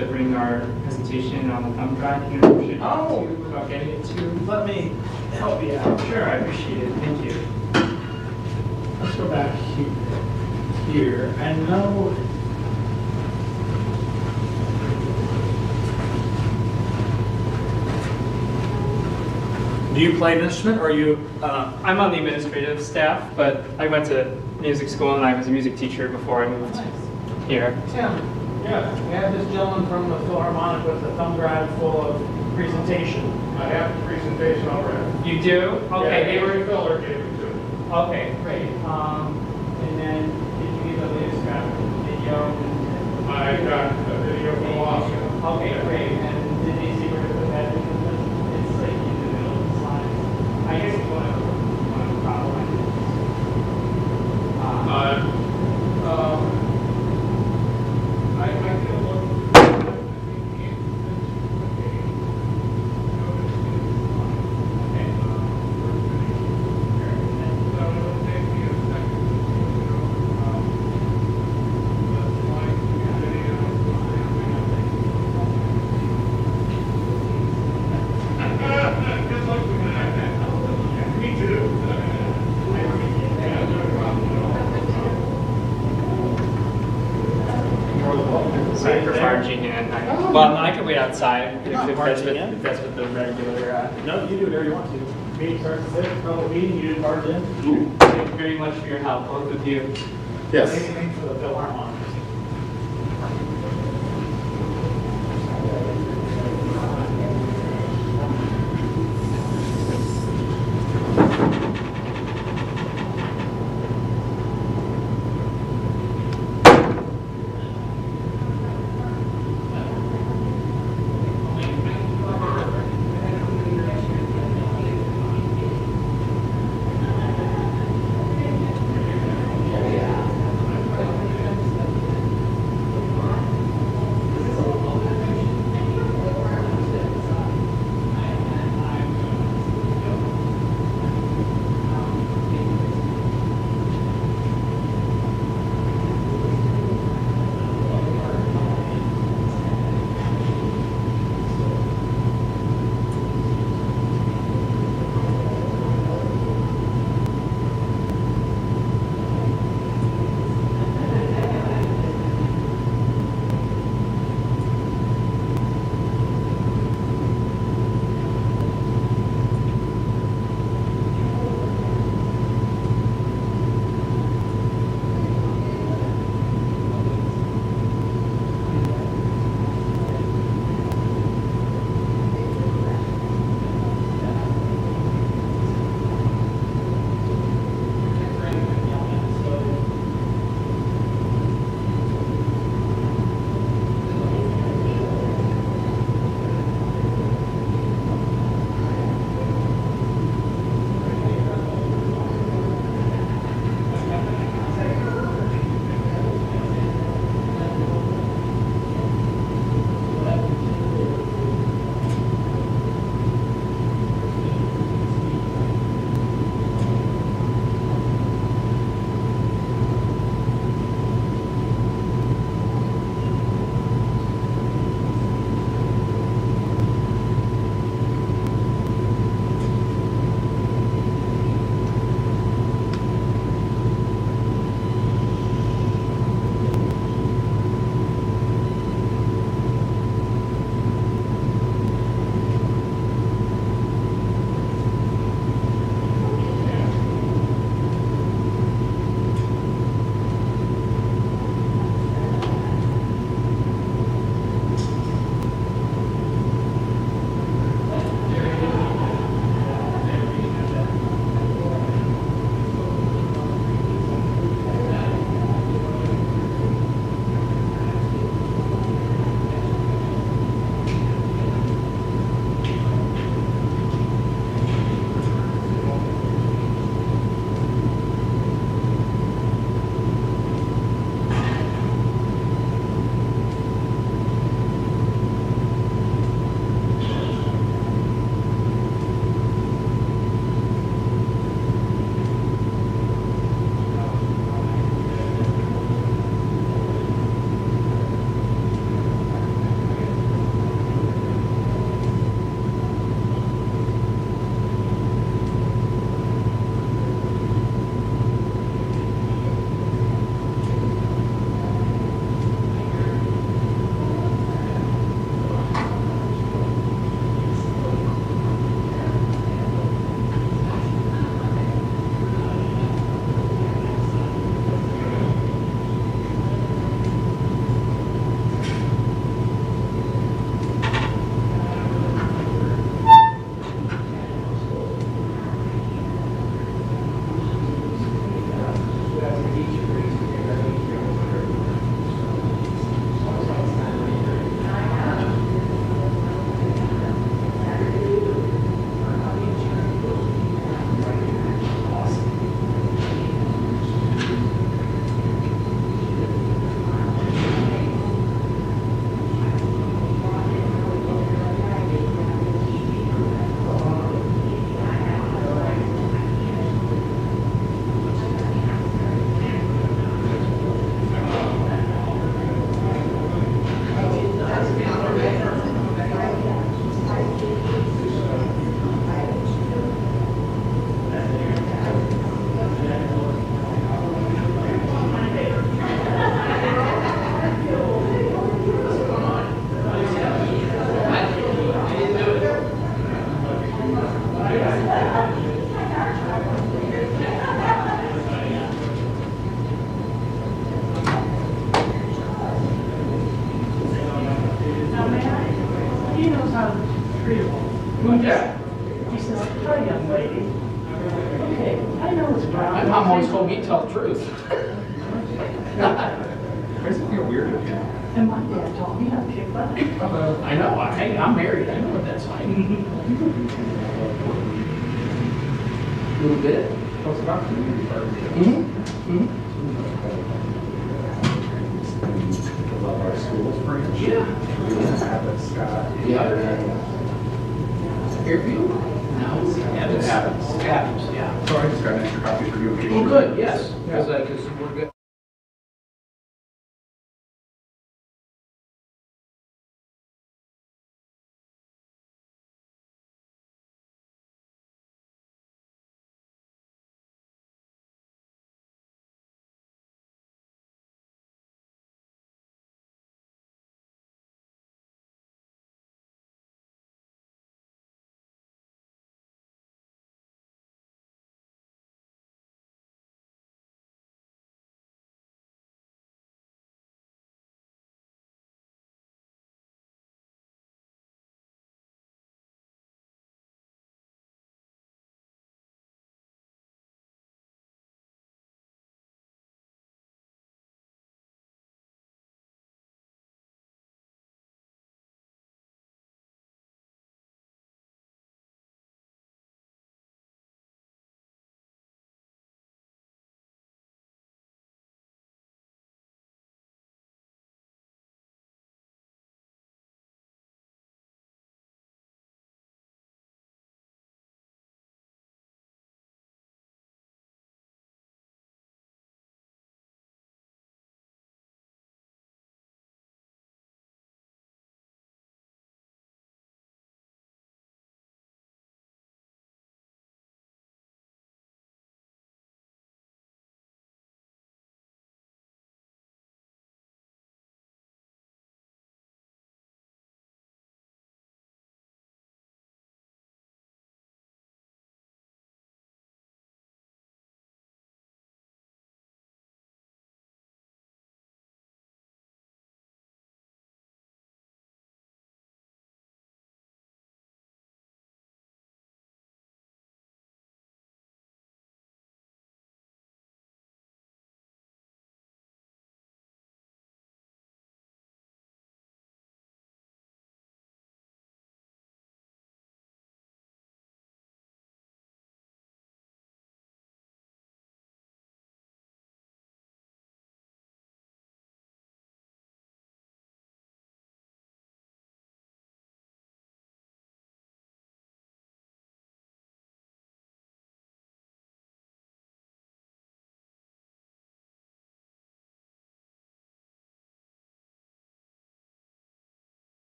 to bring our presentation on the thumb drive here. Oh. About getting it to. Let me help you out. Sure, I appreciate it. Thank you. Let's go back here. I know. Do you play an instrument, or are you? I'm on the administrative staff, but I went to music school and I was a music teacher before I moved here. Tim, yeah, we have this gentleman from the Philharmonic with a thumb drive full of presentation. I have the presentation already. You do? Okay, they were. Filler gave it to me. Okay, great. And then did you get the latest video? I got a video from Austin. Okay, great. And did they see where to put that? Because it's like in the middle of the slides. I guess it's one of the problem. I can look. Me too. Sorry for barging in. Well, I can wait outside if Not that's barging what, in. if that's what the regular. No, you do whatever you want to. Meeting starts at 6, public meeting, you do barge in. Thank you very much for your help, both of you. Yes. Anything for the Philharmonic. He knows how to treat them. Who's that? He says, hi, young lady. Okay, I know it's brown. My mom always told me to tell the truth. Does it feel weird if you? And my dad taught me how to kick butt. I know, hey, I'm married, I know what that's like. A little bit. Well, it's about community partnership. Love our schools branch. Yeah. Abbott, Scott. Yeah. Fairview? No, Evans. Evans, yeah. So I just got an extra copy for you. in case Oh, you- good, yes, because we're good.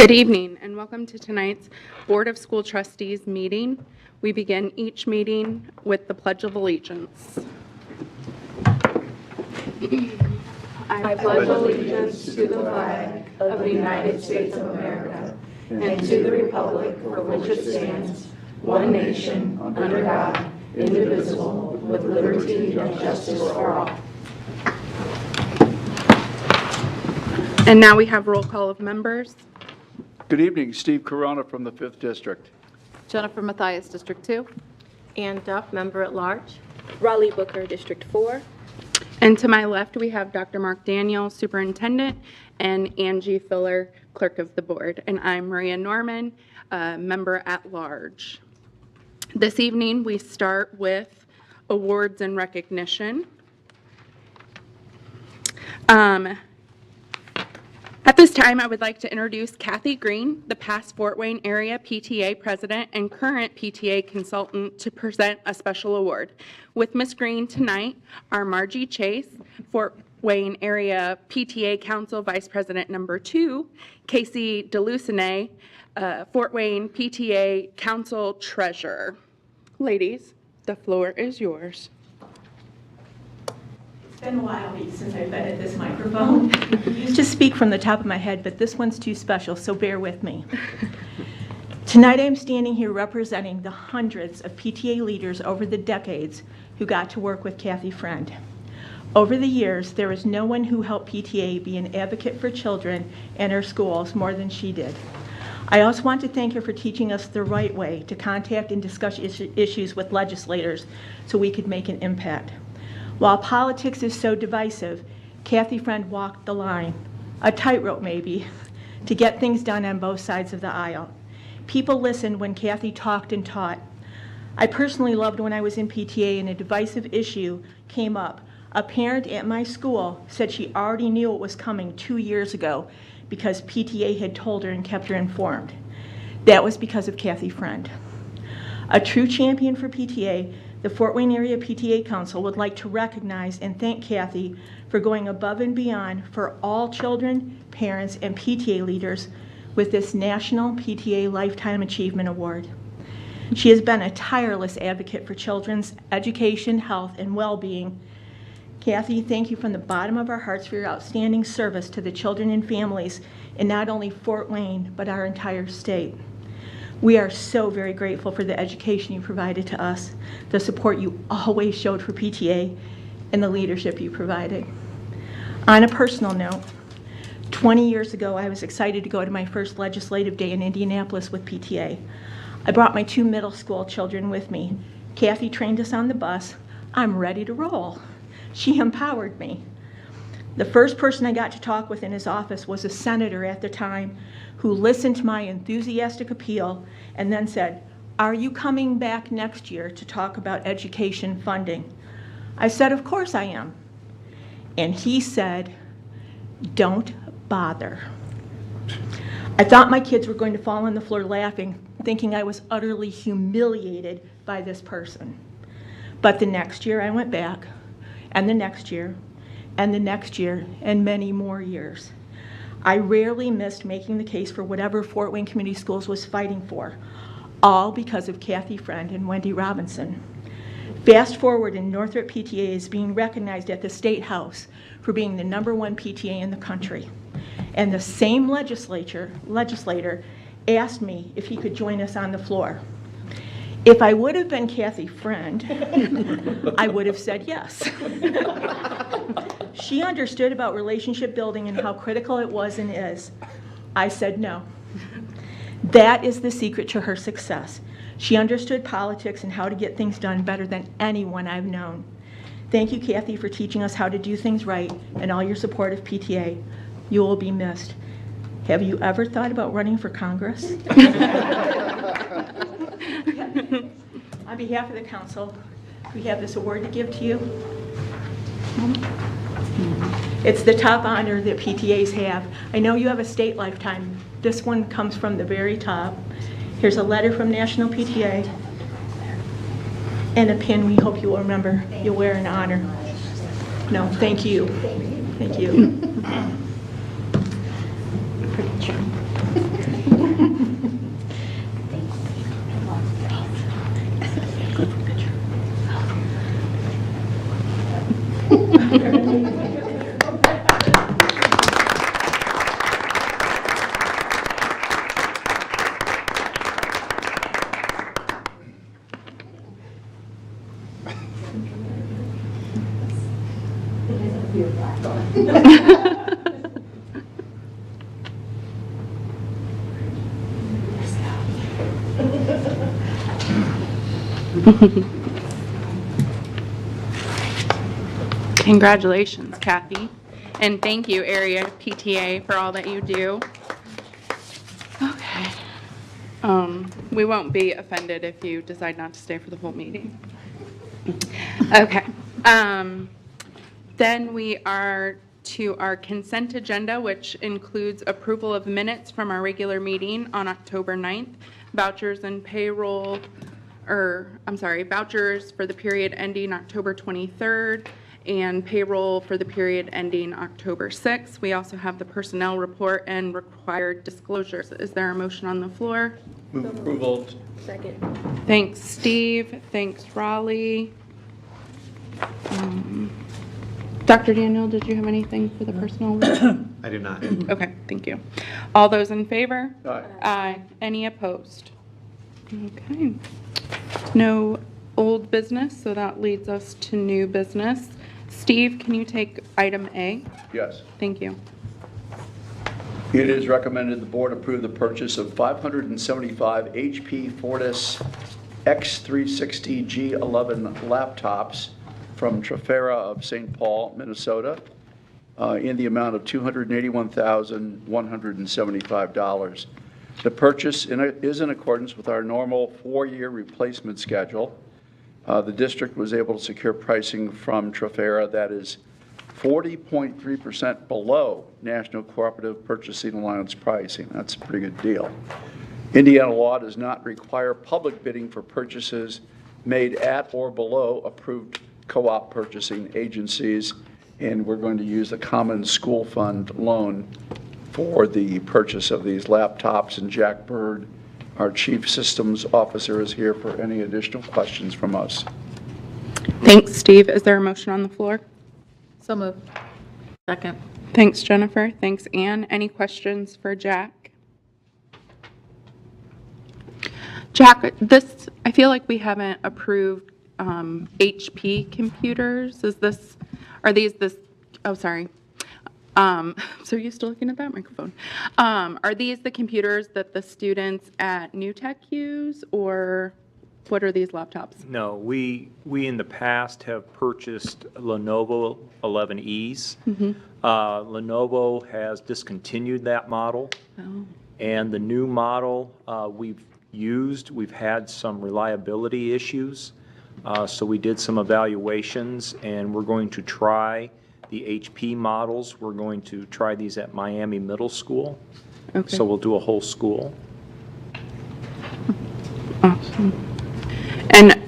Good evening and welcome to tonight's Board of School Trustees meeting. We begin each meeting with the Pledge of Allegiance. I pledge allegiance to the flag of the United States of America and to the republic for which it stands, one nation, under God, indivisible, with liberty and justice for all. And now we have roll call of members. Good evening, Steve Corona from the 5th District. Jennifer Mathias, District 2. Ann Duff, Member at Large. Raleigh Booker, District 4. And to my left, we have Dr. Mark Daniel, Superintendent, and Angie Filler, Clerk of the Board. And I'm Maria Norman, Member at Large. This evening, we start with awards and recognition. At this time, I would like to introduce Kathy Green, the past Fort Wayne Area PTA President and current PTA Consultant, to present a special award. With Ms. Green tonight are Margie Chase, Fort Wayne Area PTA Council Vice President number 2, Casey DeLucine, Fort Wayne PTA Council Treasurer. Ladies, the floor is yours. It's been a while since I've been at this microphone. I used to speak from the top of my head, but this one's too special, so bear with me. Tonight I'm standing here representing the hundreds of PTA leaders over the decades who got to work with Kathy Friend. Over the years, there is no one who helped PTA be an advocate for children and our schools more than she did. I also want to thank her for teaching us the right way to contact and discuss issues with legislators so we could make an impact. While politics is so divisive, Kathy Friend walked the line, a tightrope maybe, to get things done on both sides of the aisle. People listened when Kathy talked and taught. I personally loved when I was in PTA and a divisive issue came up. A parent at my school said she already knew it was coming 2 years ago because PTA had told her and kept her informed. That was because of Kathy Friend. A true champion for PTA, the Fort Wayne Area PTA Council would like to recognize and thank Kathy for going above and beyond for all children, parents, and PTA leaders with this National PTA Lifetime Achievement Award. She has been a tireless advocate for children's education, health, and well-being. Kathy, thank you from the bottom of our hearts for your outstanding service to the children and families in not only Fort Wayne, but our entire state. We are so very grateful for the education you provided to us, the support you always showed for PTA, and the leadership you provided. On a personal note, 20 years ago, I was excited to go to my first legislative day in Indianapolis with PTA. I brought my 2 middle school children with me. Kathy trained us on the bus. I'm ready to roll. She empowered me. The first person I got to talk with in his office was a senator at the time who listened to my enthusiastic appeal and then said, "Are you coming back next year to talk about education funding?" I said, "Of course I am." And he said, "Don't bother." I thought my kids were going to fall on the floor laughing, thinking I was utterly humiliated by this person. But the next year I went back, and the next year, and the next year, and many more years. I rarely missed making the case for whatever Fort Wayne Community Schools was fighting for, all because of Kathy Friend and Wendy Robinson. Fast forward, and Northrop PTA is being recognized at the State House for being the #1 PTA in the country. And the same legislator asked me if he could join us on the floor. If I would have been Kathy Friend, I would have said yes. She understood about relationship building and how critical it was and is. I said no. That is the secret to her success. She understood politics and how to get things done better than anyone I've known. Thank you, Kathy, for teaching us how to do things right and all your support of PTA. You will be missed. Have you ever thought about running for Congress? On behalf of the council, we have this award to give to you. It's the top honor that PTAs have. I know you have a state lifetime. This one comes from the very top. Here's a letter from National PTA and a pin we hope you will remember. You'll wear in honor. No, thank you. Thank you. Congratulations, Kathy. And thank you, Area PTA, for all that you do. Okay. We won't be offended if you decide not to stay for the whole meeting. Okay. Then we are to our consent agenda, which includes approval of minutes from our regular meeting on October 9th, vouchers and payroll, vouchers for the period ending October 23rd, and payroll for the period ending October 6th. We also have the personnel report and required disclosures. Is there a motion on the floor? Move approval. Second. Thanks, Steve. Thanks, Raleigh. Dr. Daniel, did you have anything for the personnel report? I do not. Okay, thank you. All those in favor? Aye. Aye. Any opposed? Okay. No old business, so that leads us to new business. Steve, can you take item A? Yes. Thank you. It is recommended the board approve the purchase of 575 HP Fortis X360G11 laptops from Trafera of St. Paul, Minnesota, in the amount of $281,175. The purchase is in accordance with our normal 4-year replacement schedule. The district was able to secure pricing from Trafera that is 40.3% below National Cooperative Purchasing Alliance pricing. That's a pretty good deal. Indiana law does not require public bidding for purchases made at or below approved co-op purchasing agencies, and we're going to use the Common School Fund loan for the purchase of these laptops. And Jack Bird, our Chief Systems Officer, is here for any additional questions from us. Thanks, Steve. Is there a motion on the floor? So moved. Second. Thanks, Jennifer. Thanks, Ann. Any questions for Jack? Jack, I feel like we haven't approved HP computers. Oh, sorry. So are you still looking at that microphone? Are these the computers that the students at New Tech use, or what are these laptops? No, we in the past have purchased Lenovo 11Es. Lenovo has discontinued that model. Oh. And the new model we've had some reliability issues. So we did some evaluations, and we're going to try the HP models. We're going to try these at Miami Middle School. Okay. So we'll do a whole school. Awesome. And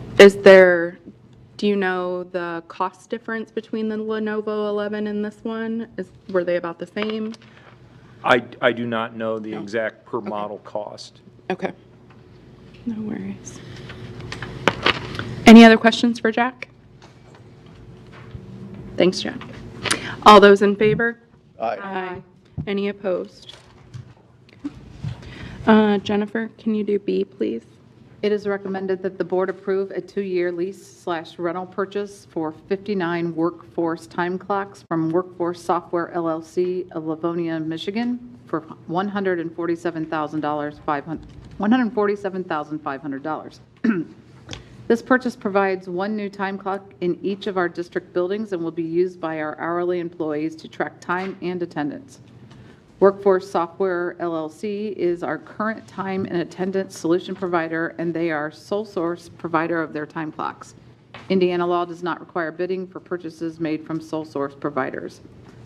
do you know the cost difference between the Lenovo 11 and this one? Were they about the same? I do not know the exact per model cost. Okay. No worries. Any other questions for Jack? Thanks, Jack. All those in favor? Aye. Aye. Any opposed? Jennifer, can you do B, please? It is recommended that the board approve a 2-year lease/rental purchase for 59 workforce time clocks from Workforce Software LLC of Livonia, Michigan for $147,500. This purchase provides 1 new time clock in each of our district buildings and will be used by our hourly employees to track time and attendance. Workforce Software LLC is our current time and attendance solution provider, and they are sole source provider of their time clocks. Indiana law does not require bidding for purchases made from sole source providers.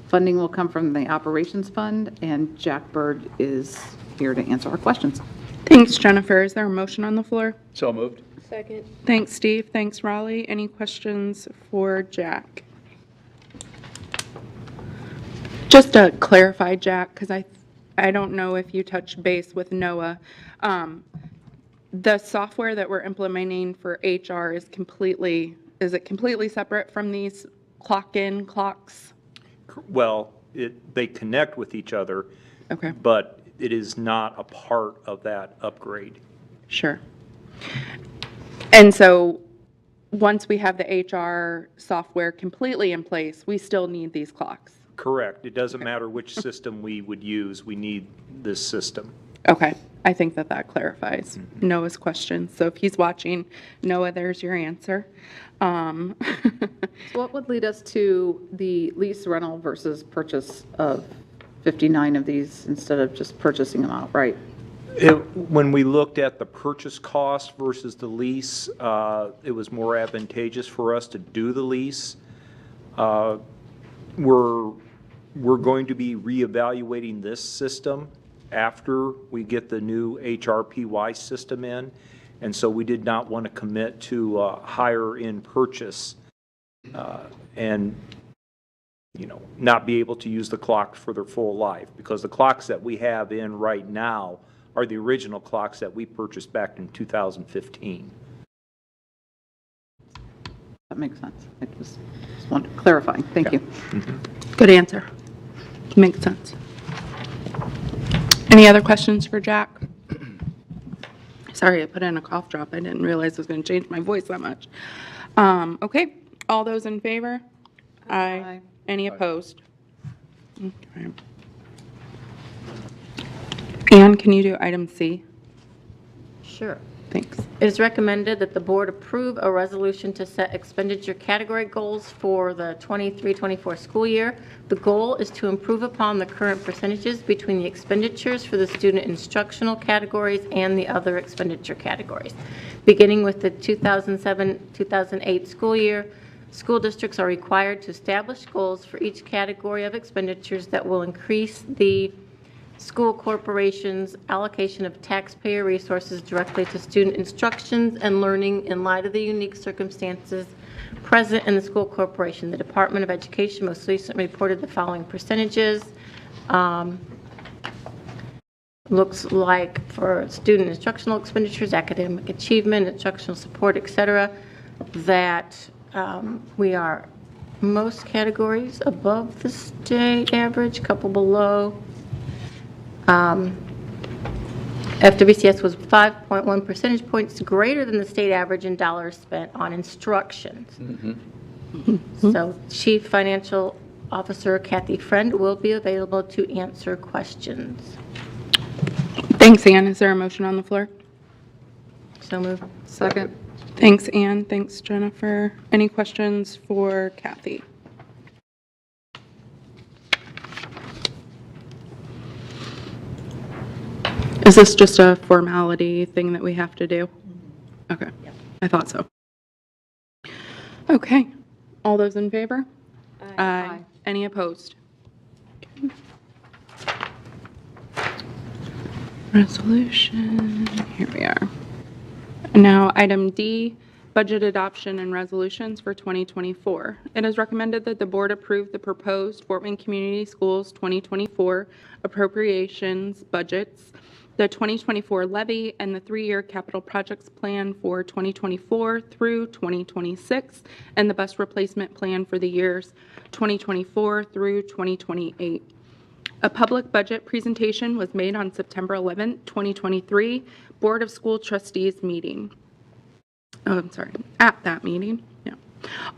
Funding will come from the Operations Fund, and Jack Bird is here to answer our questions. Thanks, Jennifer. Is there a motion on the floor? So moved. Second. Thanks, Steve. Thanks, Raleigh. Any questions for Jack? Just to clarify, Jack, because I don't know if you touched base with Noah. The software that we're implementing for HR is it completely separate from these clock in, clocks? Well, they connect with each other, Okay, but it is not a part of that upgrade. sure. And so, once we have the HR software completely in place, we still need these clocks? Correct. It doesn't matter which system we would use, we need this system. Okay, I think that clarifies Noah's question. So if he's watching, Noah, there's your answer. So what would lead us to the lease rental versus purchase of 59 of these instead of just purchasing them outright? When we looked at the purchase cost versus the lease, it was more advantageous for us to do the lease. We're going to be reevaluating this system after we get the new HRPY system in, and so we did not want to commit to higher in purchase and, you know, not be able to use the clock for their full life, because the clocks that we have in right now are the original clocks that we purchased back in 2015. That makes sense. I just wanted clarifying. Thank you. Good answer. Makes sense. Any other questions for Jack? Sorry, I put in a cough drop. I didn't realize it was going to change my voice that much. Okay, all those in favor? Aye. Any opposed? Okay. Ann, can you do item C? Sure. Thanks. It is recommended that the board approve a resolution to set expenditure category goals for the 23-24 school year. The goal is to improve upon the current percentages between the expenditures for the student instructional categories and the other expenditure categories. Beginning with the 2007-2008 school year, school districts are required to establish goals for each category of expenditures that will increase the school corporation's allocation of taxpayer resources directly to student instructions and learning in light of the unique circumstances present in the school corporation. The Department of Education most recently reported the following percentages. Looks like for student instructional expenditures, academic achievement, instructional support, etc., that we are most categories above the state average, a couple below. FWCS was 5.1 percentage points greater than the state average in dollars spent on instructions. So Chief Financial Officer Kathy Friend will be available to answer questions. Thanks, Ann. Is there a motion on the floor? So moved. Second. Thanks, Ann. Thanks, Jennifer. Any questions for Kathy? Is this just a formality thing that we have to do? Okay, I thought so. Okay, all those in favor? Aye. Any opposed? Okay. Resolution, here we are. Now, item D, budget adoption and resolutions for 2024. It is recommended that the board approve the proposed Fort Wayne Community Schools 2024 appropriations budgets, the 2024 levy, and the three-year capital projects plan for 2024 through 2026, and the bus replacement plan for the years 2024 through 2028. A public budget presentation was made on September 11, 2023, Board of School Trustees meeting. At that meeting. Yeah.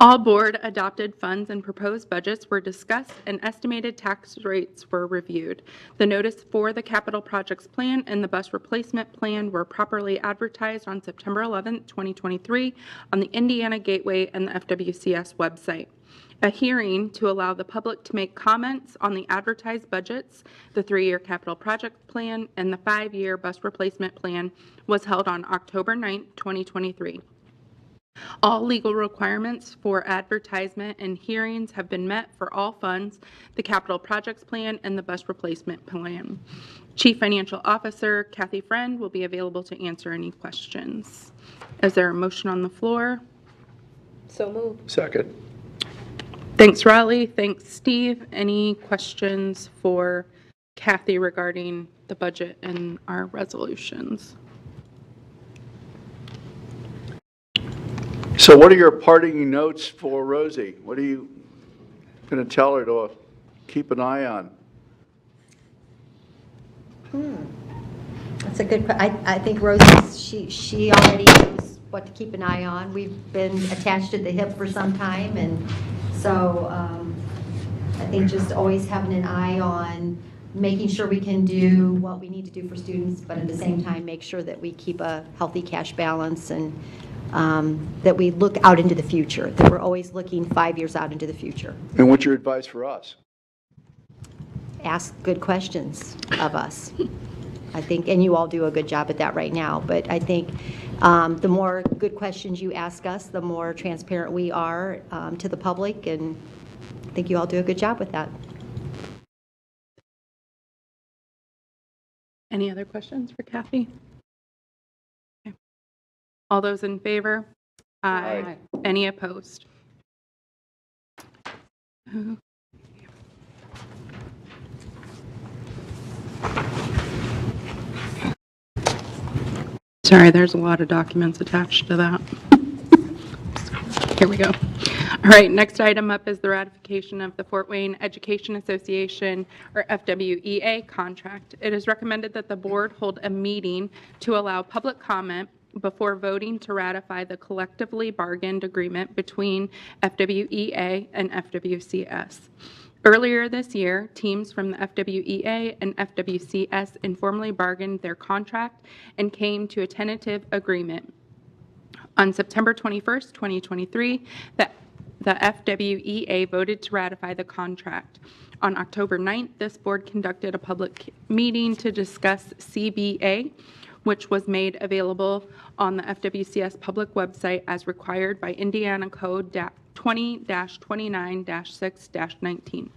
All board adopted funds and proposed budgets were discussed and estimated tax rates were reviewed. The notice for the capital projects plan and the bus replacement plan were properly advertised on September 11, 2023 on the Indiana Gateway and the FWCS website. A hearing to allow the public to make comments on the advertised budgets, the three-year capital project plan, and the five-year bus replacement plan was held on October 9, 2023. All legal requirements for advertisement and hearings have been met for all funds, the capital projects plan, and the bus replacement plan. Chief Financial Officer Kathy Friend will be available to answer any questions. Is there a motion on the floor? So moved. Second. Thanks, Raleigh. Thanks, Steve. Any questions for Kathy regarding the budget and our resolutions? So what are your parting notes for Rosie? What do you going to tell her to keep an eye on? That's a good, I think Rose, she already knows what to keep an eye on. We've been attached at the hip for some time, and so I think just always having an eye on making sure we can do what we need to do for students, but at the same time, make sure that we keep a healthy cash balance and that we look out into the future, that we're always looking 5 years out into the future. And what's your advice for us? Ask good questions of us. I think, and you all do a good job at that right now, but I think the more good questions you ask us, the more transparent we are to the public, and I think you all do a good job with that. Any other questions for Kathy? Okay. All those in favor? Aye. Any opposed? Sorry, there's a lot of documents attached to that. Here we go. All right, next item up is the ratification of the Fort Wayne Education Association, or FWEA, contract. It is recommended that the board hold a meeting to allow public comment before voting to ratify the collectively bargained agreement between FWEA and FWCS. Earlier this year, teams from the FWEA and FWCS informally bargained their contract and came to a tentative agreement. On September 21st, 2023, the FWEA voted to ratify the contract. On October 9th, this board conducted a public meeting to discuss CBA, which was made available on the FWCS public website as required by Indiana Code 20-29-6-19.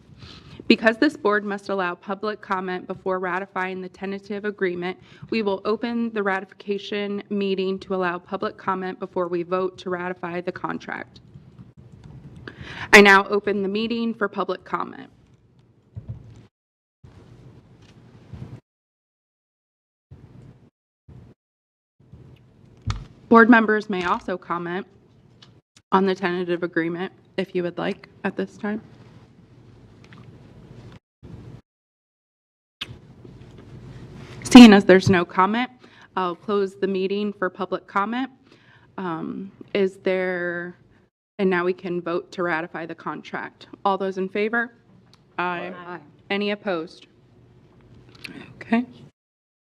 Because this board must allow public comment before ratifying the tentative agreement, we will open the ratification meeting to allow public comment before we vote to ratify the contract. I now open the meeting for public comment. Board members may also comment on the tentative agreement if you would like at this time. Seeing as there's no comment, I'll close the meeting for public comment. Is there, and now we can vote to ratify the contract. All those in favor? Aye. Aye. Any opposed? Okay.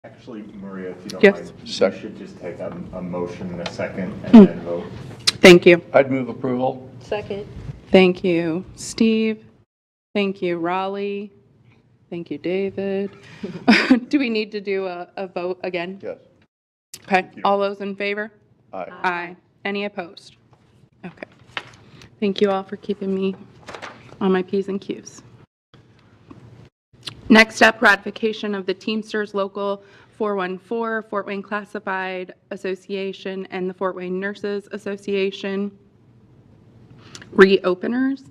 Actually, Maria, if you don't Yes. mind, you Second. should just take a motion and a second and then vote. Thank you. I'd move approval. Second. Thank you, Steve. Thank you, Raleigh. Thank you, David. Do we need to do a vote again? Yes. Okay. All those in favor? Aye. Aye. Any opposed? Okay. Thank you all for keeping me on my P's and Q's. Next up, ratification of the Teamsters Local 414, Fort Wayne Classified Association, and the Fort Wayne Nurses Association reopeners.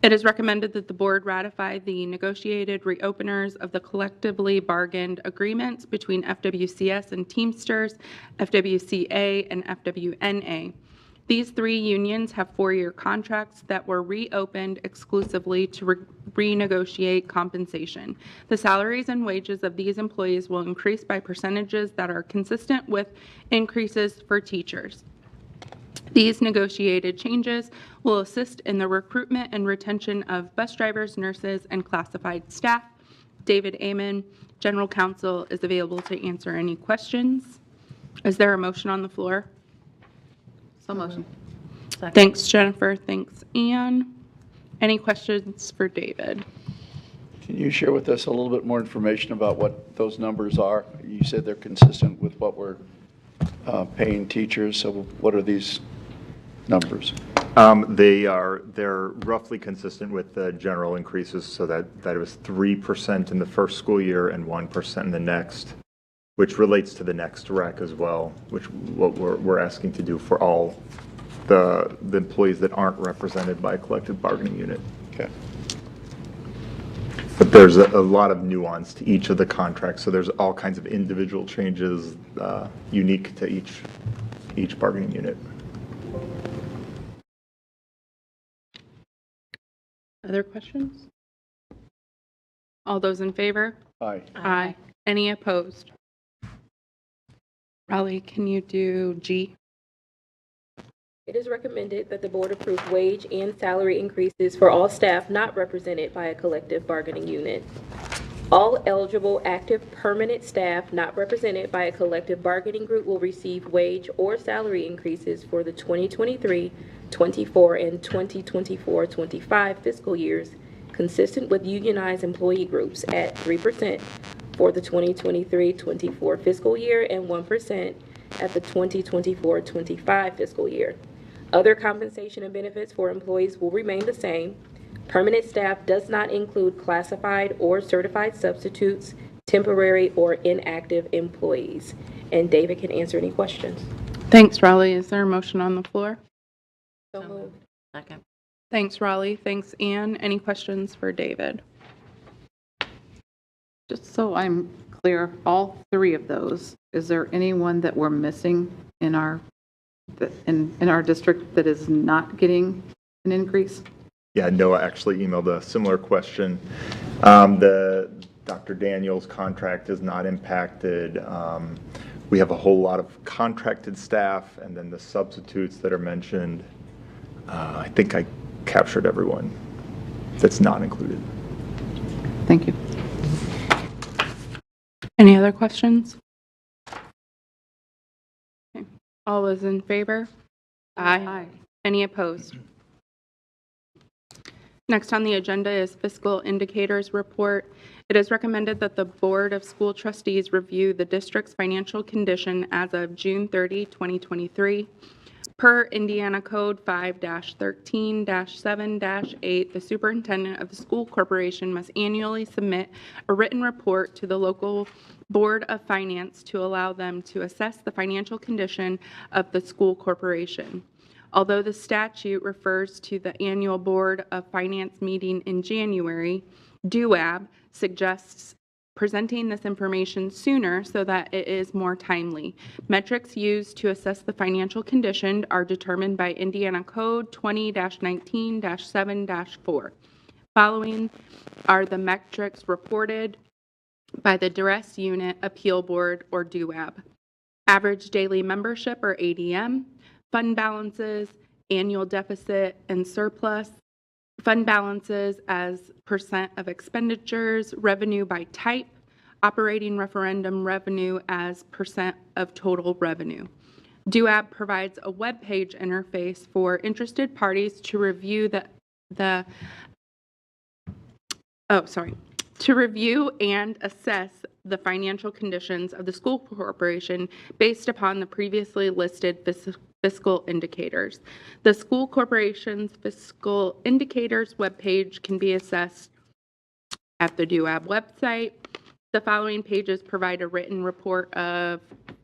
It is recommended that the board ratify the negotiated reopeners of the collectively bargained agreements between FWCS and Teamsters, FWCA, and FWNA. These three unions have 4-year contracts that were reopened exclusively to renegotiate compensation. The salaries and wages of these employees will increase by percentages that are consistent with increases for teachers. These negotiated changes will assist in the recruitment and retention of bus drivers, nurses, and classified staff. David Amon, General Counsel, is available to answer any questions. Is there a motion on the floor? So motion. Thanks, Jennifer. Thanks, Ann. Any questions for David? Can you share with us a little bit more information about what those numbers are? You said they're consistent with what we're paying teachers, so what are these numbers? They're roughly consistent with the general increases, so that it was 3% in the first school year and 1% in the next, which relates to the next rec as well, which what we're asking to do for all the employees that aren't represented by a collective bargaining unit. Okay. But there's a lot of nuance to each of the contracts, so there's all kinds of individual changes unique to each bargaining unit. Other questions? All those in favor? Aye. Aye. Any opposed? Raleigh, can you do G? It is recommended that the board approve wage and salary increases for all staff not represented by a collective bargaining unit. All eligible active permanent staff not represented by a collective bargaining group will receive wage or salary increases for the 2023-24 and 2024-25 fiscal years, consistent with unionized employee groups at 3% for the 2023-24 fiscal year and 1% at the 2024-25 fiscal year. Other compensation and benefits for employees will remain the same. Permanent staff does not include classified or certified substitutes, temporary or inactive employees. And David can answer any questions. Thanks, Raleigh. Is there a motion on the floor? So moved. Second. Thanks, Raleigh. Thanks, Ann. Any questions for David? Just so I'm clear, all three of those, is there anyone that we're missing in our district that is not getting an increase? Yeah, Noah actually emailed a similar question. The Dr. Daniels contract is not impacted. We have a whole lot of contracted staff, and then the substitutes that are mentioned. I think I captured everyone that's not included. Thank you. Any other questions? Okay. All those in favor? Aye. Any opposed? Next on the agenda is Fiscal Indicators Report. It is recommended that the Board of School Trustees review the district's financial condition as of June 30, 2023. Per Indiana Code 5-13-7-8, the superintendent of the school corporation must annually submit a written report to the local Board of Finance to allow them to assess the financial condition of the school corporation. Although the statute refers to the annual Board of Finance meeting in January, DUAB suggests presenting this information sooner so that it is more timely. Metrics used to assess the financial condition are determined by Indiana Code 20-19-7-4. Following are the metrics reported by the Duress Unit Appeal Board, or DUAB. Average daily membership, or ADM, fund balances, annual deficit and surplus, fund balances as percent of expenditures, revenue by type, operating referendum revenue as percent of total revenue. DUAB provides a web page interface for interested parties to review to review and assess the financial conditions of the school corporation based upon the previously listed fiscal indicators. The school corporation's fiscal indicators webpage can be accessed at the DUAB website. The following pages provide a written report of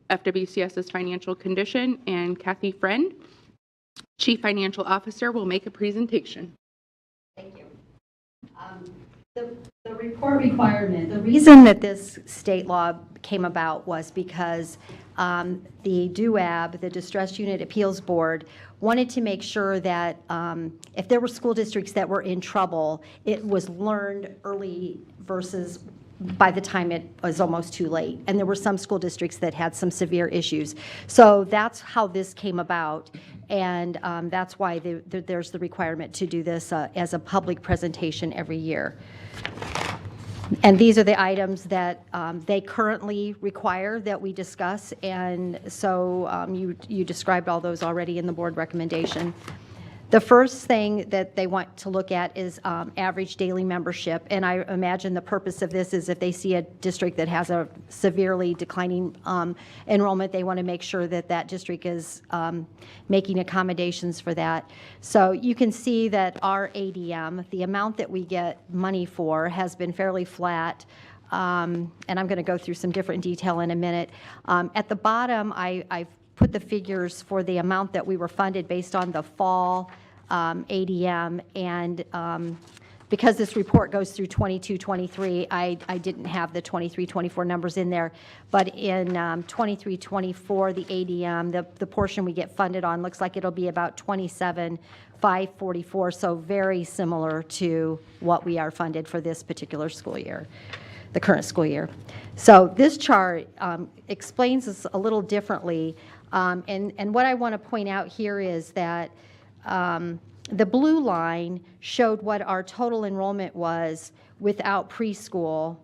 FWCS's financial condition, and Kathy Friend, Chief Financial Officer, will make a presentation. Thank you. The report requirement, the reason that this state law came about was because the DUAB, the Distress Unit Appeals Board, wanted to make sure that if there were school districts that were in trouble, it was learned early versus by the time it was almost too late. And there were some school districts that had some severe issues. So that's how this came about. And that's why there's the requirement to do this as a public presentation every year. And these are the items that they currently require that we discuss. And so you described all those already in the board recommendation. The first thing that they want to look at is average daily membership. And I imagine the purpose of this is if they see a district that has a severely declining enrollment, they want to make sure that that district is making accommodations for that. So you can see that our ADM, the amount that we get money for, has been fairly flat. And I'm going to go through some different detail in a minute. At the bottom, I've put the figures for the amount that we were funded based on the fall ADM, and because this report goes through 22-23, I didn't have the 23-24 numbers in there, but in 23-24, the ADM, the portion we get funded on, looks like it'll be about 27 544, so very similar to what we are funded for this particular school year, the current school year. So this chart explains this a little differently, and what I want to point out here is that the blue line showed what our total enrollment was without preschool,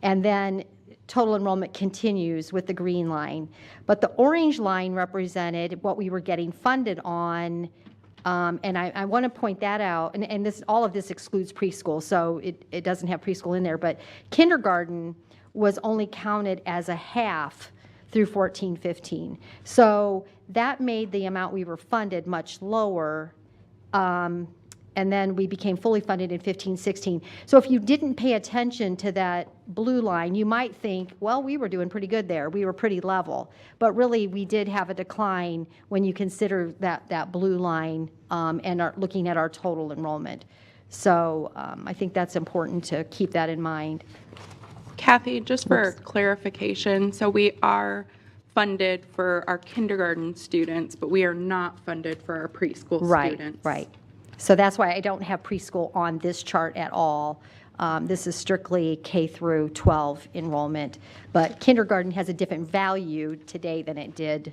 and then total enrollment continues with the green line. But the orange line represented what we were getting funded on, and I want to point that out, and this, all of this excludes preschool, so it doesn't have preschool in there, but kindergarten was only counted as a half through 14-15. So that made the amount we were funded much lower, and then we became fully funded in 15-16. So if you didn't pay attention to that blue line, you might think, well, we were doing pretty good there. We were pretty level. But really, we did have a decline when you consider that blue line and are looking at our total enrollment. So I think that's important to keep that in mind. Kathy, just for clarification, so we are funded for our kindergarten students, but we are not funded for our preschool students. Right. So that's why I don't have preschool on this chart at all. This is strictly K through 12 enrollment, but kindergarten has a different value today than it did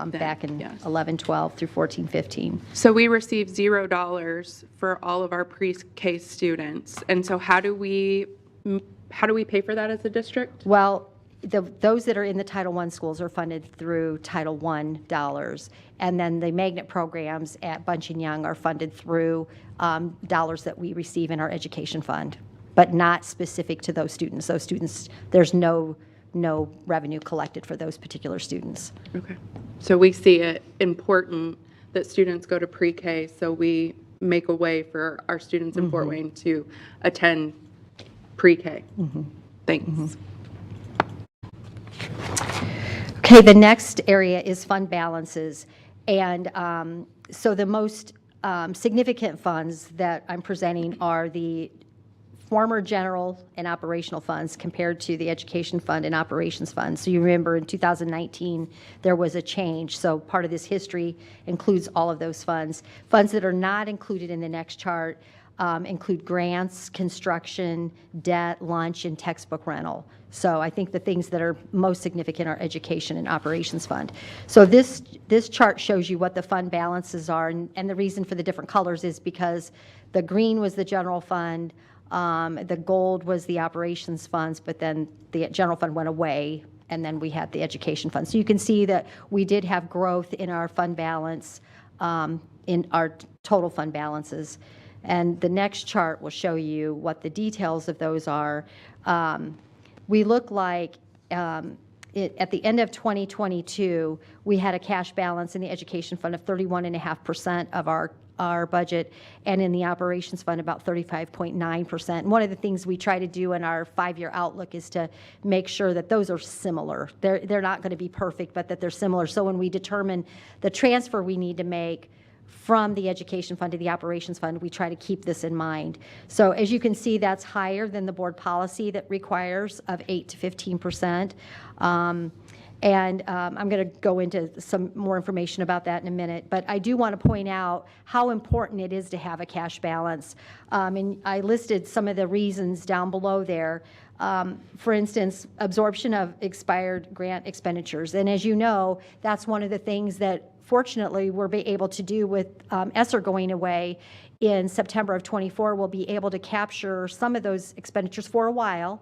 back in 11, 12 through 14, 15. So we receive $0 for all of our pre-K students, and so how do we pay for that as a district? Well, those that are in the Title I schools are funded through Title I dollars, and then the magnet programs at Bunch and Young are funded through dollars that we receive in our education fund, but not specific to those students. Those students, there's no revenue collected for those particular students. Okay. So we see it important that students go to pre-K, so we make a way for our students in Fort Wayne to attend pre-K. Thanks. Okay, the next area is fund balances. And so the most significant funds that I'm presenting are the former general and operational funds compared to the education fund and operations fund. So you remember in 2019, there was a change. So part of this history includes all of those funds. Funds that are not included in the next chart include grants, construction, debt, lunch, and textbook rental. So I think the things that are most significant are education and operations fund. So this chart shows you what the fund balances are, and the reason for the different colors is because the green was the general fund, the gold was the operations funds, but then the general fund went away, and then we had the education fund. So you can see that we did have growth in our fund balance, in our total fund balances. And the next chart will show you what the details of those are. We look like at the end of 2022, we had a cash balance in the education fund of 31.5% of our budget, and in the operations fund about 35.9%. And one of the things we try to do in our 5-year outlook is to make sure that those are similar. They're not going to be perfect, but that they're similar. So when we determine the transfer we need to make from the education fund to the operations fund, we try to keep this in mind. So as you can see, that's higher than the board policy that requires of 8 to 15%. I'm going to go into some more information about that in a minute, but I do want to point out how important it is to have a cash balance. And I listed some of the reasons down below there. For instance, absorption of expired grant expenditures. And as you know, that's one of the things that fortunately we'll be able to do with ESSER going away in September of '24. We'll be able to capture some of those expenditures for a while.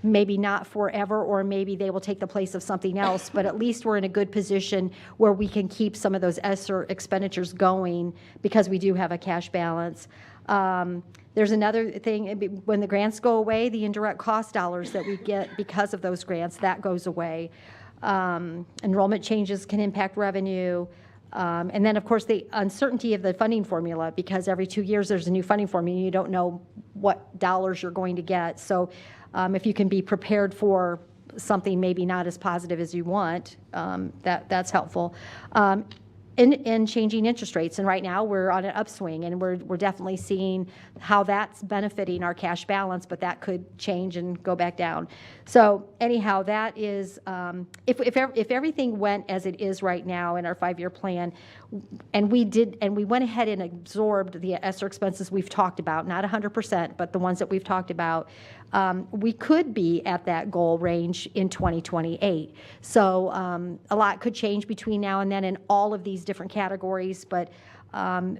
Maybe not forever, or maybe they will take the place of something else, but at least we're in a good position where we can keep some of those ESSER expenditures going because we do have a cash balance. There's another thing, when the grants go away, the indirect cost dollars that we get because of those grants, that goes away. Enrollment changes can impact revenue. And then, of course, the uncertainty of the funding formula, because every 2 years there's a new funding formula, and you don't know what dollars you're going to get. So if you can be prepared for something maybe not as positive as you want, that's helpful. in changing interest rates. And right now, we're on an upswing, and we're definitely seeing how that's benefiting our cash balance, but that could change and go back down. So anyhow, that is, if everything went as it is right now in our 5-year plan, and we went ahead and absorbed the ESSER expenses we've talked about, not 100%, but the ones that we've talked about, we could be at that goal range in 2028. So a lot could change between now and then in all of these different categories, but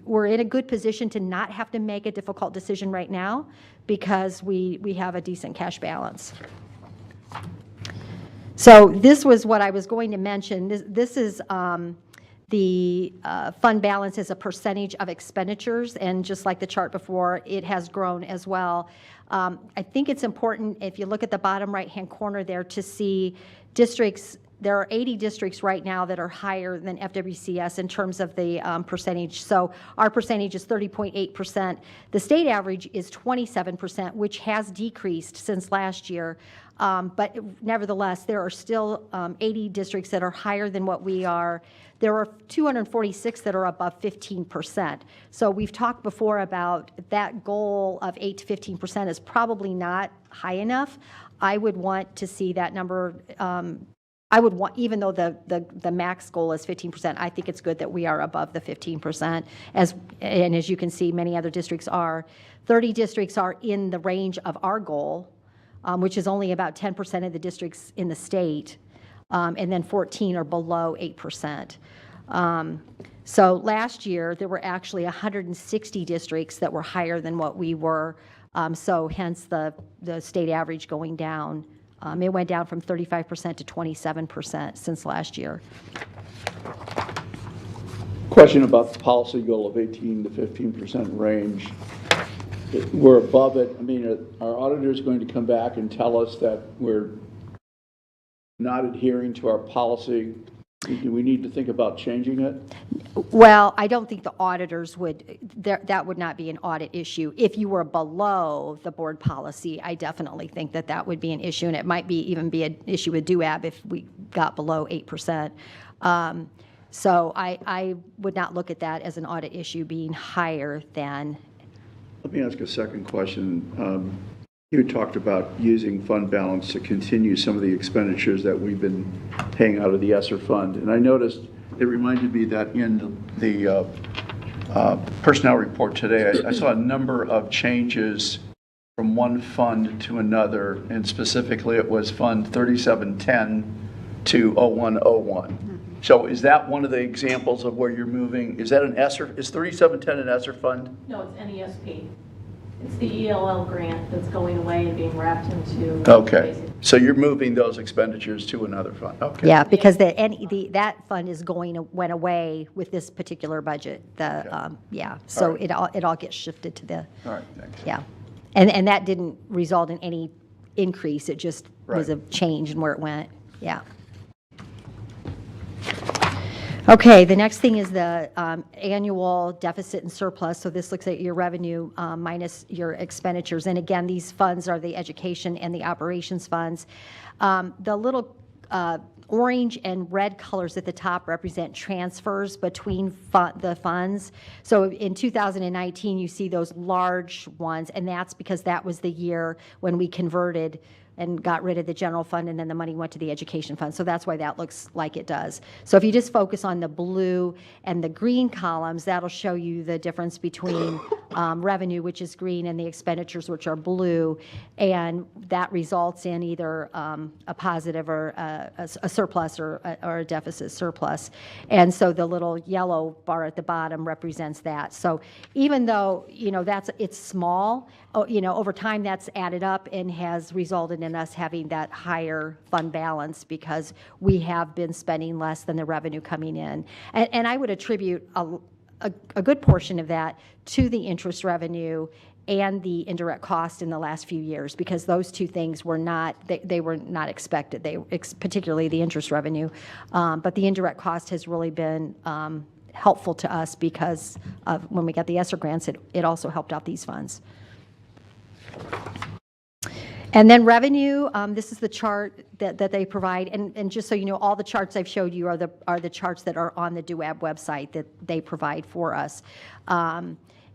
we're in a good position to not have to make a difficult decision right now because we have a decent cash balance. So this was what I was going to mention. This is the fund balance as a percentage of expenditures, and just like the chart before, it has grown as well. I think it's important, if you look at the bottom right-hand corner there, to see districts. There are 80 districts right now that are higher than FWCS in terms of the percentage. So our percentage is 30.8%. The state average is 27%, which has decreased since last year. But nevertheless, there are still 80 districts that are higher than what we are. There are 246 that are above 15%. So we've talked before about that goal of 8 to 15% is probably not high enough. I would want to see that number. I would want, even though the max goal is 15%, I think it's good that we are above the 15%. And as you can see, many other districts are. 30 districts are in the range of our goal, which is only about 10% of the districts in the state, and then 14 are below 8%. So last year, there were actually 160 districts that were higher than what we were, so hence the state average going down. It went down from 35% to 27% since last year. Question about the policy goal of 18 to 15% range. We're above it. I mean, are auditors going to come back and tell us that we're not adhering to our policy? Do we need to think about changing it? Well, I don't think the auditors would, that would not be an audit issue. If you were below the board policy, I definitely think that would be an issue, and it might even be an issue with DUAB if we got below 8%. So I would not look at that as an audit issue being higher than. Let me ask a second question. You talked about using fund balance to continue some of the expenditures that we've been paying out of the ESSER fund. And I noticed it reminded me that in the personnel report today, I saw a number of changes from one fund to another, and specifically it was Fund 3710 to 0101. So is that one of the examples of where you're moving? Is that an ESSER? Is 3710 an ESSER fund? No, it's NESP. It's the ELL grant that's going away and being wrapped into. Okay, so you're moving those expenditures to another fund. Okay. Yeah, because that fund went away with this particular budget. Yeah, so right. it all gets shifted to the. All right, thanks. Yeah, and that didn't result in any increase. It just was a change in where it went. Yeah. Okay, the next thing is the annual deficit and surplus. So this looks at your revenue minus your expenditures. And again, these funds are the education and the operations funds. The little orange and red colors at the top represent transfers between the funds. So in 2019, you see those large ones, and that's because that was the year when we converted and got rid of the general fund, and then the money went to the education fund. So that's why that looks like it does. So if you just focus on the blue and the green columns, that'll show you the difference between revenue, which is green, and the expenditures, which are blue, and that results in either a positive or a surplus or a deficit surplus. And so the little yellow bar at the bottom represents that. So even though, it's small, over time that's added up and has resulted in us having that higher fund balance because we have been spending less than the revenue coming in. And I would attribute a good portion of that to the interest revenue and the indirect cost in the last few years, because those two things were not, they were not expected, particularly the interest revenue. But the indirect cost has really been helpful to us because of when we got the ESSER grants, it also helped out these funds. And then revenue, this is the chart that they provide, and just so you know, all the charts I've showed you are the charts that are on the DUAB website that they provide for us.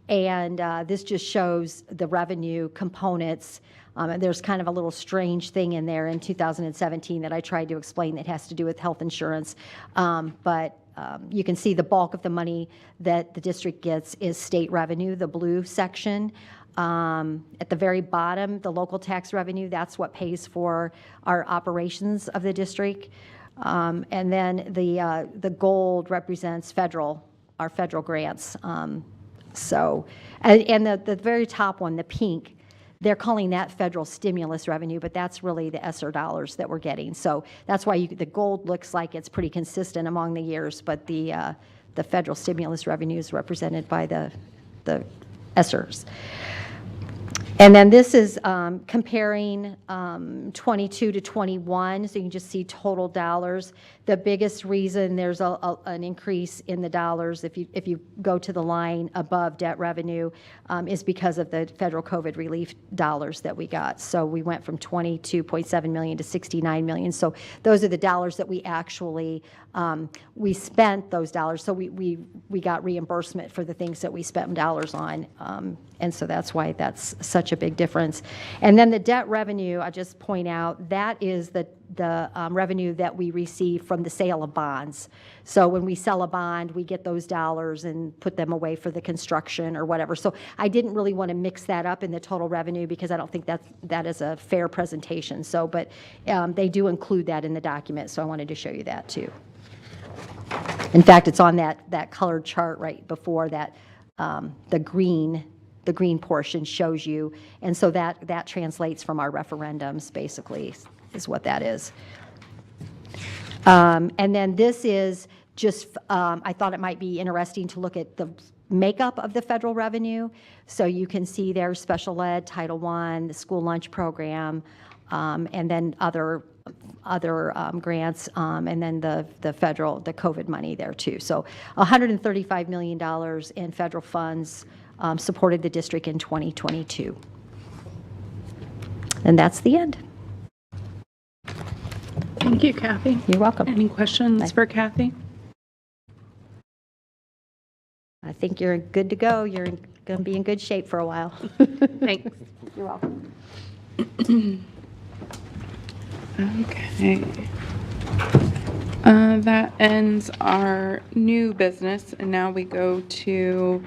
This just shows the revenue components. And there's kind of a little strange thing in there in 2017 that I tried to explain that has to do with health insurance. You can see the bulk of the money that the district gets is state revenue, the blue section. At the very bottom, the local tax revenue, that's what pays for our operations of the district. And then the gold represents our federal grants. And the very top one, the pink, they're calling that federal stimulus revenue, but that's really the ESSER dollars that we're getting. So that's why the gold looks like it's pretty consistent among the years, but the federal stimulus revenue is represented by the ESSERs. And then this is comparing 22 to 21, so you can just see total dollars. The biggest reason there's an increase in the dollars, if you go to the line above debt revenue, is because of the federal COVID relief dollars that we got. So we went from $22.7 million to $69 million. So those are the dollars that we actually we spent those dollars. So we got reimbursement for the things that we spent dollars on. And so that's why that's such a big difference. And then the debt revenue, I just point out, that is the revenue that we receive from the sale of bonds. So when we sell a bond, we get those dollars and put them away for the construction or whatever. So I didn't really want to mix that up in the total revenue because I don't think that is a fair presentation. So, but they do include that in the document, so I wanted to show you that too. In fact, it's on that colored chart right before that, the green portion shows you, and so that translates from our referendums, basically, is what that is. And then this is just, I thought it might be interesting to look at the makeup of the federal revenue. So you can see there's special ed, Title I, the school lunch program, and then other grants, and then the COVID money there too. So $135 million in federal funds supported the district in 2022. And that's the end. Thank you, Kathy. You're welcome. Any questions for Kathy? I think you're good to go. You're going to be in good shape for a while. Thanks. You're welcome. Okay. That ends our new business, and now we go to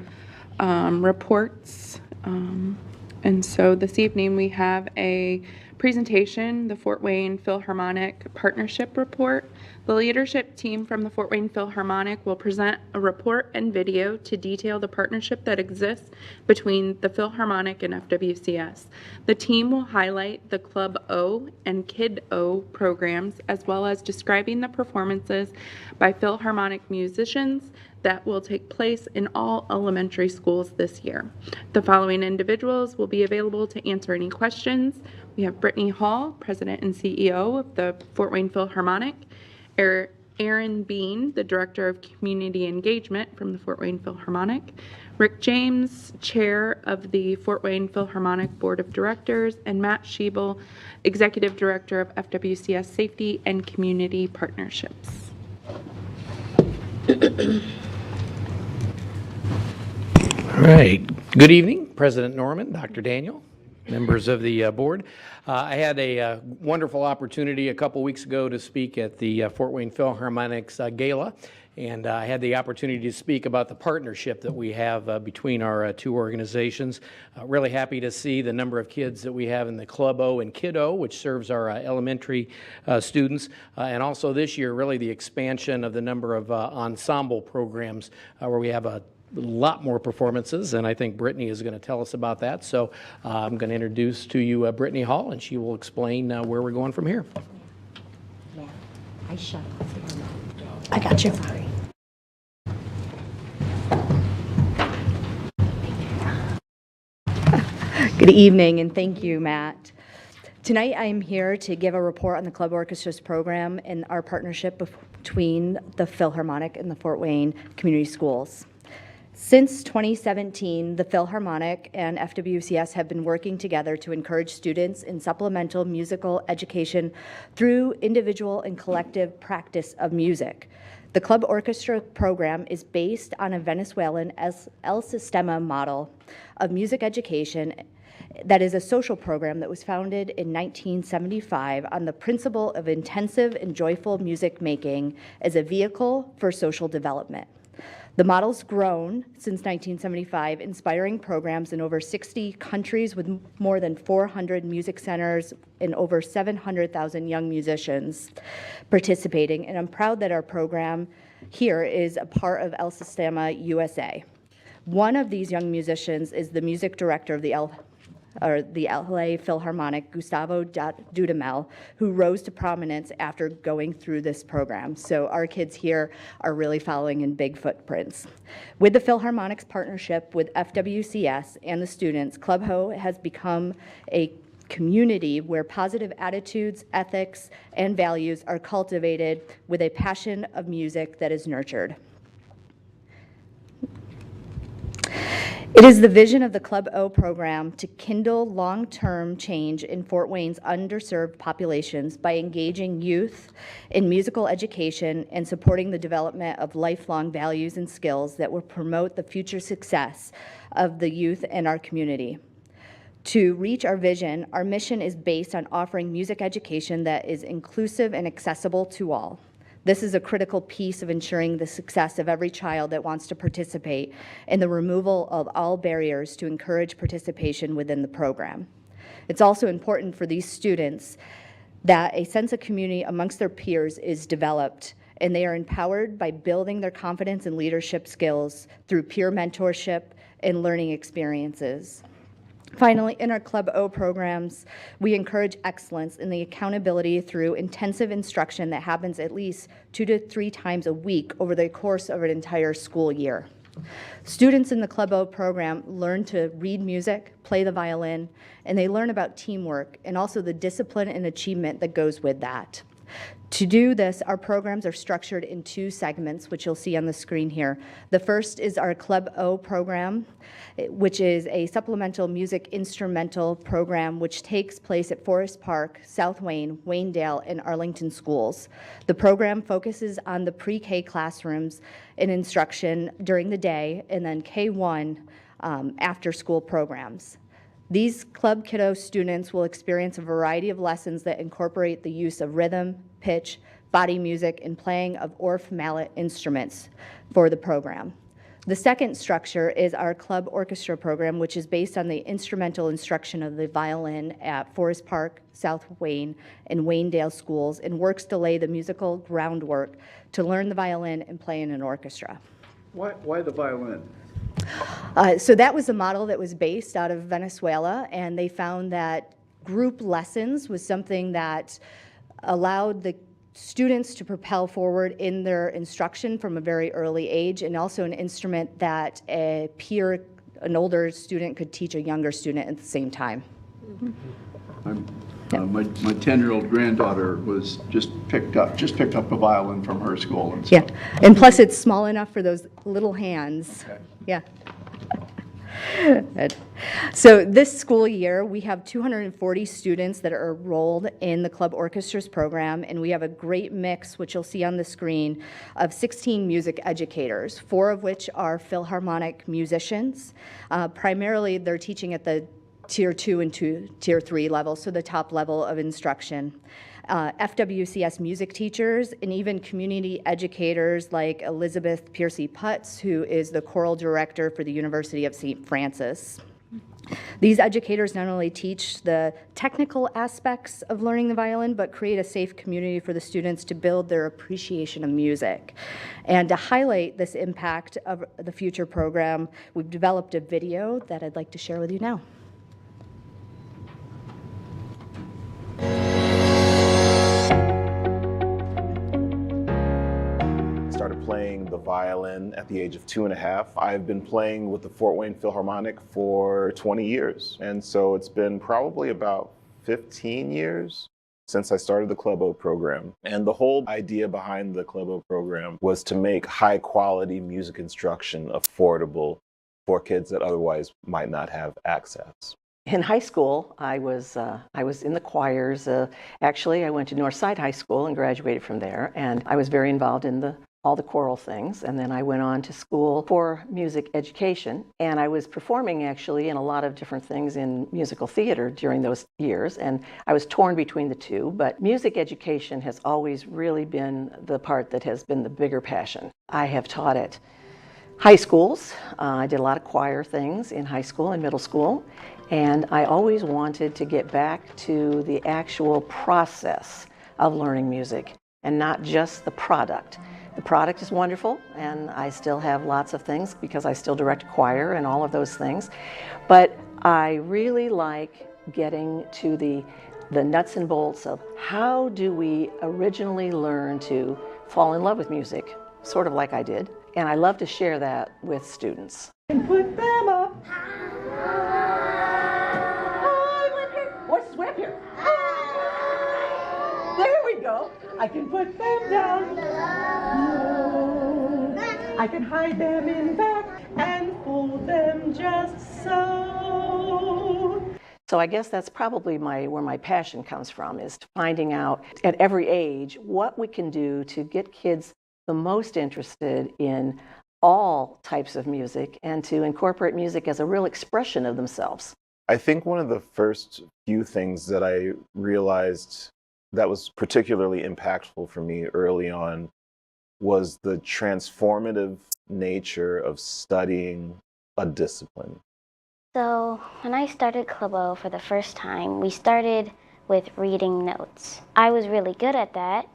reports. And so this evening we have a presentation, the Fort Wayne Philharmonic Partnership Report. The leadership team from the Fort Wayne Philharmonic will present a report and video to detail the partnership that exists between the Philharmonic and FWCS. The team will highlight the Club O and Kid O programs, as well as describing the performances by Philharmonic musicians that will take place in all elementary schools this year. The following individuals will be available to answer any questions. We have Brittany Hall, President and CEO of the Fort Wayne Philharmonic, Aaron Bean, the Director of Community Engagement from the Fort Wayne Philharmonic, Rick James, Chair of the Fort Wayne Philharmonic Board of Directors, and Matt Schiebel, Executive Director of FWCS Safety and Community Partnerships. All right. Good evening, President Norman, Dr. Daniel, members of the board. I had a wonderful opportunity a couple weeks ago to speak at the Fort Wayne Philharmonic's Gala, and I had the opportunity to speak about the partnership that we have between our two organizations. Really happy to see the number of kids that we have in the Club O and Kid O, which serves our elementary students, and also this year really the expansion of the number of ensemble programs where we have a lot more performances, and I think Brittany is going to tell us about that. So I'm going to introduce to you Brittany Hall, and she will explain where we're going from here. I shut off. I got you. Sorry. Good evening, and thank you, Matt. Tonight I am here to give a report on the Club Orchestras program and our partnership between the Philharmonic and the Fort Wayne Community Schools. Since 2017, the Philharmonic and FWCS have been working together to encourage students in supplemental musical education through individual and collective practice of music. The club orchestra program is based on a Venezuelan El Sistema model of music education that is a social program that was founded in 1975 on the principle of intensive and joyful music making as a vehicle for social development. The model's grown since 1975, inspiring programs in over 60 countries with more than 400 music centers and over 700,000 young musicians participating. And I'm proud that our program here is a part of El Sistema USA. One of these young musicians is the music director of the LA Philharmonic, Gustavo Dudamel, who rose to prominence after going through this program. So our kids here are really following in big footprints. With the Philharmonic's partnership with FWCS and the students, Club Ho has become a community where positive attitudes, ethics, and values are cultivated with a passion of music that is nurtured. It is the vision of the Club O program to kindle long-term change in Fort Wayne's underserved populations by engaging youth in musical education and supporting the development of lifelong values and skills that will promote the future success of the youth in our community. To reach our vision, our mission is based on offering music education that is inclusive and accessible to all. This is a critical piece of ensuring the success of every child that wants to participate and the removal of all barriers to encourage participation within the program. It's also important for these students that a sense of community amongst their peers is developed, and they are empowered by building their confidence and leadership skills through peer mentorship and learning experiences. Finally, in our Club O programs, we encourage excellence in the accountability through intensive instruction that happens at least 2 to 3 times a week over the course of an entire school year. Students in the Club O program learn to read music, play the violin, and they learn about teamwork and also the discipline and achievement that goes with that. To do this, our programs are structured in 2 segments, which you'll see on the screen here. The first is our Club O program, which is a supplemental music instrumental program which takes place at Forest Park, South Wayne, Waynedale, and Arlington schools. The program focuses on the pre-K classrooms and instruction during the day, and then K-1 after-school programs. These Club Kiddo students will experience a variety of lessons that incorporate the use of rhythm, pitch, body music, and playing of Orff mallet instruments for the program. The second structure is our Club Orchestra program, which is based on the instrumental instruction of the violin at Forest Park, South Wayne, and Waynedale schools, and works to lay the musical groundwork to learn the violin and play in an orchestra. Why the violin? So that was a model that was based out of Venezuela, and they found that group lessons was something that allowed the students to propel forward in their instruction from a very early age, and also an instrument that an older student could teach a younger student at the same time. My 10-year-old granddaughter was just picked up a violin from her school. And yeah, and plus it's small enough for those little hands. Okay. Yeah. So this school year, we have 240 students that are enrolled in the Club Orchestras program, and we have a great mix, which you'll see on the screen, of 16 music educators, 4 of which are Philharmonic musicians. Primarily, they're teaching at the Tier 2 and Tier 3 level, so the top level of instruction. FWCS music teachers, and even community educators like Elizabeth Piercy-Putz, who is the choral director for the University of St. Francis. These educators not only teach the technical aspects of learning the violin, but create a safe community for the students to build their appreciation of music. And to highlight this impact of the future program, we've developed a video that I'd like to share with you now. Started playing the violin at the age of 2.5. I've been playing with the Fort Wayne Philharmonic for 20 years. And so it's been probably about 15 years since I started the Club O program. And the whole idea behind the Club O program was to make high quality music instruction affordable for kids that otherwise might not have access. In high school, I was in the choirs. Actually, I went to Northside High School and graduated from there, and I was very involved in all the choral things. And then I went on to school for music education, and I was performing actually in a lot of different things in musical theater during those years, and I was torn between the two, but music education has always really been the part that has been the bigger passion. I have taught at high schools. I did a lot of choir things in high school and middle school, and I always wanted to get back to the actual process of learning music and not just the product. The product is wonderful, and I still have lots of things because I still direct choir and all of those things, but I really like getting to the nuts and bolts of how do we originally learn to fall in love with music, sort of like I did, and I love to share that with students. And put them up. What's swim here? There we go. I can put them down low. I can hide them in back and fold them just so. So I guess that's probably where my passion comes from, is finding out at every age what we can do to get kids the most interested in all types of music and to incorporate music as a real expression of themselves. I think one of the first few things that I realized that was particularly impactful for me early on was the transformative nature of studying a discipline. So when I started Club O for the first time, we started with reading notes. I was really good at that,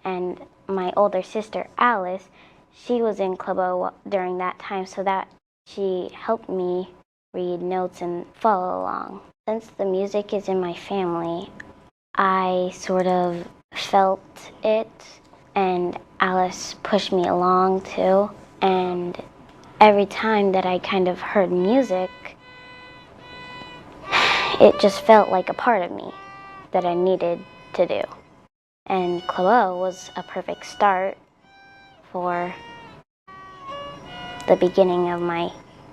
and my older sister Alice, she was in Club O during that time, so that she helped me read notes and follow along. Since the music is in my family, I sort of felt it, and Alice pushed me along too. And every time that I kind of heard music, it just felt like a part of me that I needed to do. And Club O was a perfect start for the beginning of my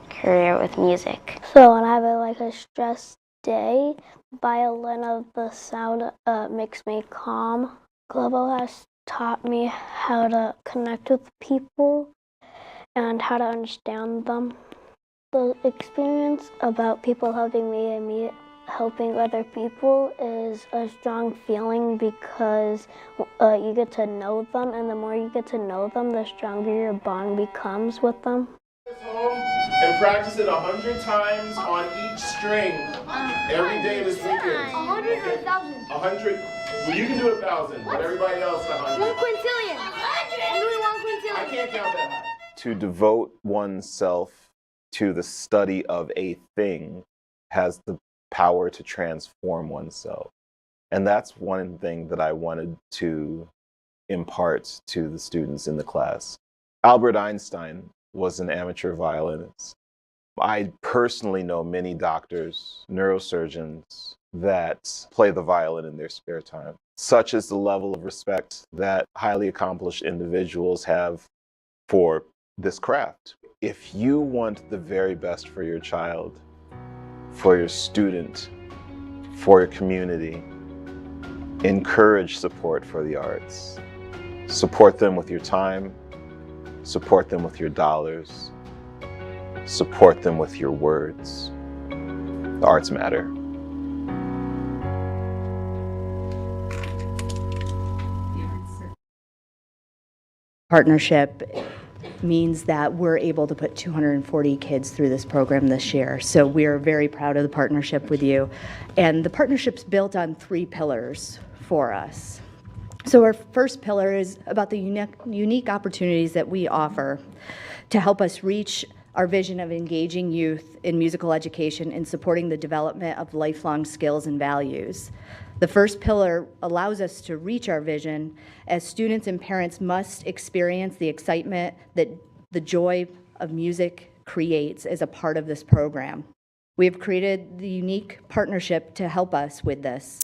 career with music. So when I have a stressed day, violin of the sound makes me calm. Club O has taught me how to connect with people and how to understand them. The experience about people helping me and me helping other people is a strong feeling because you get to know them, and the more you get to know them, the stronger your bond becomes with them. And practice it 100 times on each string every day this weekend. 100 or 1,000? 100. Well, you can do 1,000, but everybody else 100. 1 quintillion. I'm doing 1 quintillion. I can't count that high. To devote oneself to the study of a thing has the power to transform oneself. And that's one thing that I wanted to impart to the students in the class. Albert Einstein was an amateur violinist. I personally know many doctors, neurosurgeons that play the violin in their spare time. Such is the level of respect that highly accomplished individuals have for this craft. If you want the very best for your child, for your student, for your community, encourage support for the arts. Support them with your time, support them with your dollars, support them with your words. The arts matter. Partnership means that we're able to put 240 kids through this program this year. So we're very proud of the partnership with you. And the partnership's built on 3 pillars for us. So our first pillar is about the unique opportunities that we offer to help us reach our vision of engaging youth in musical education and supporting the development of lifelong skills and values. The first pillar allows us to reach our vision as students and parents must experience the excitement that the joy of music creates as a part of this program. We have created the unique partnership to help us with this.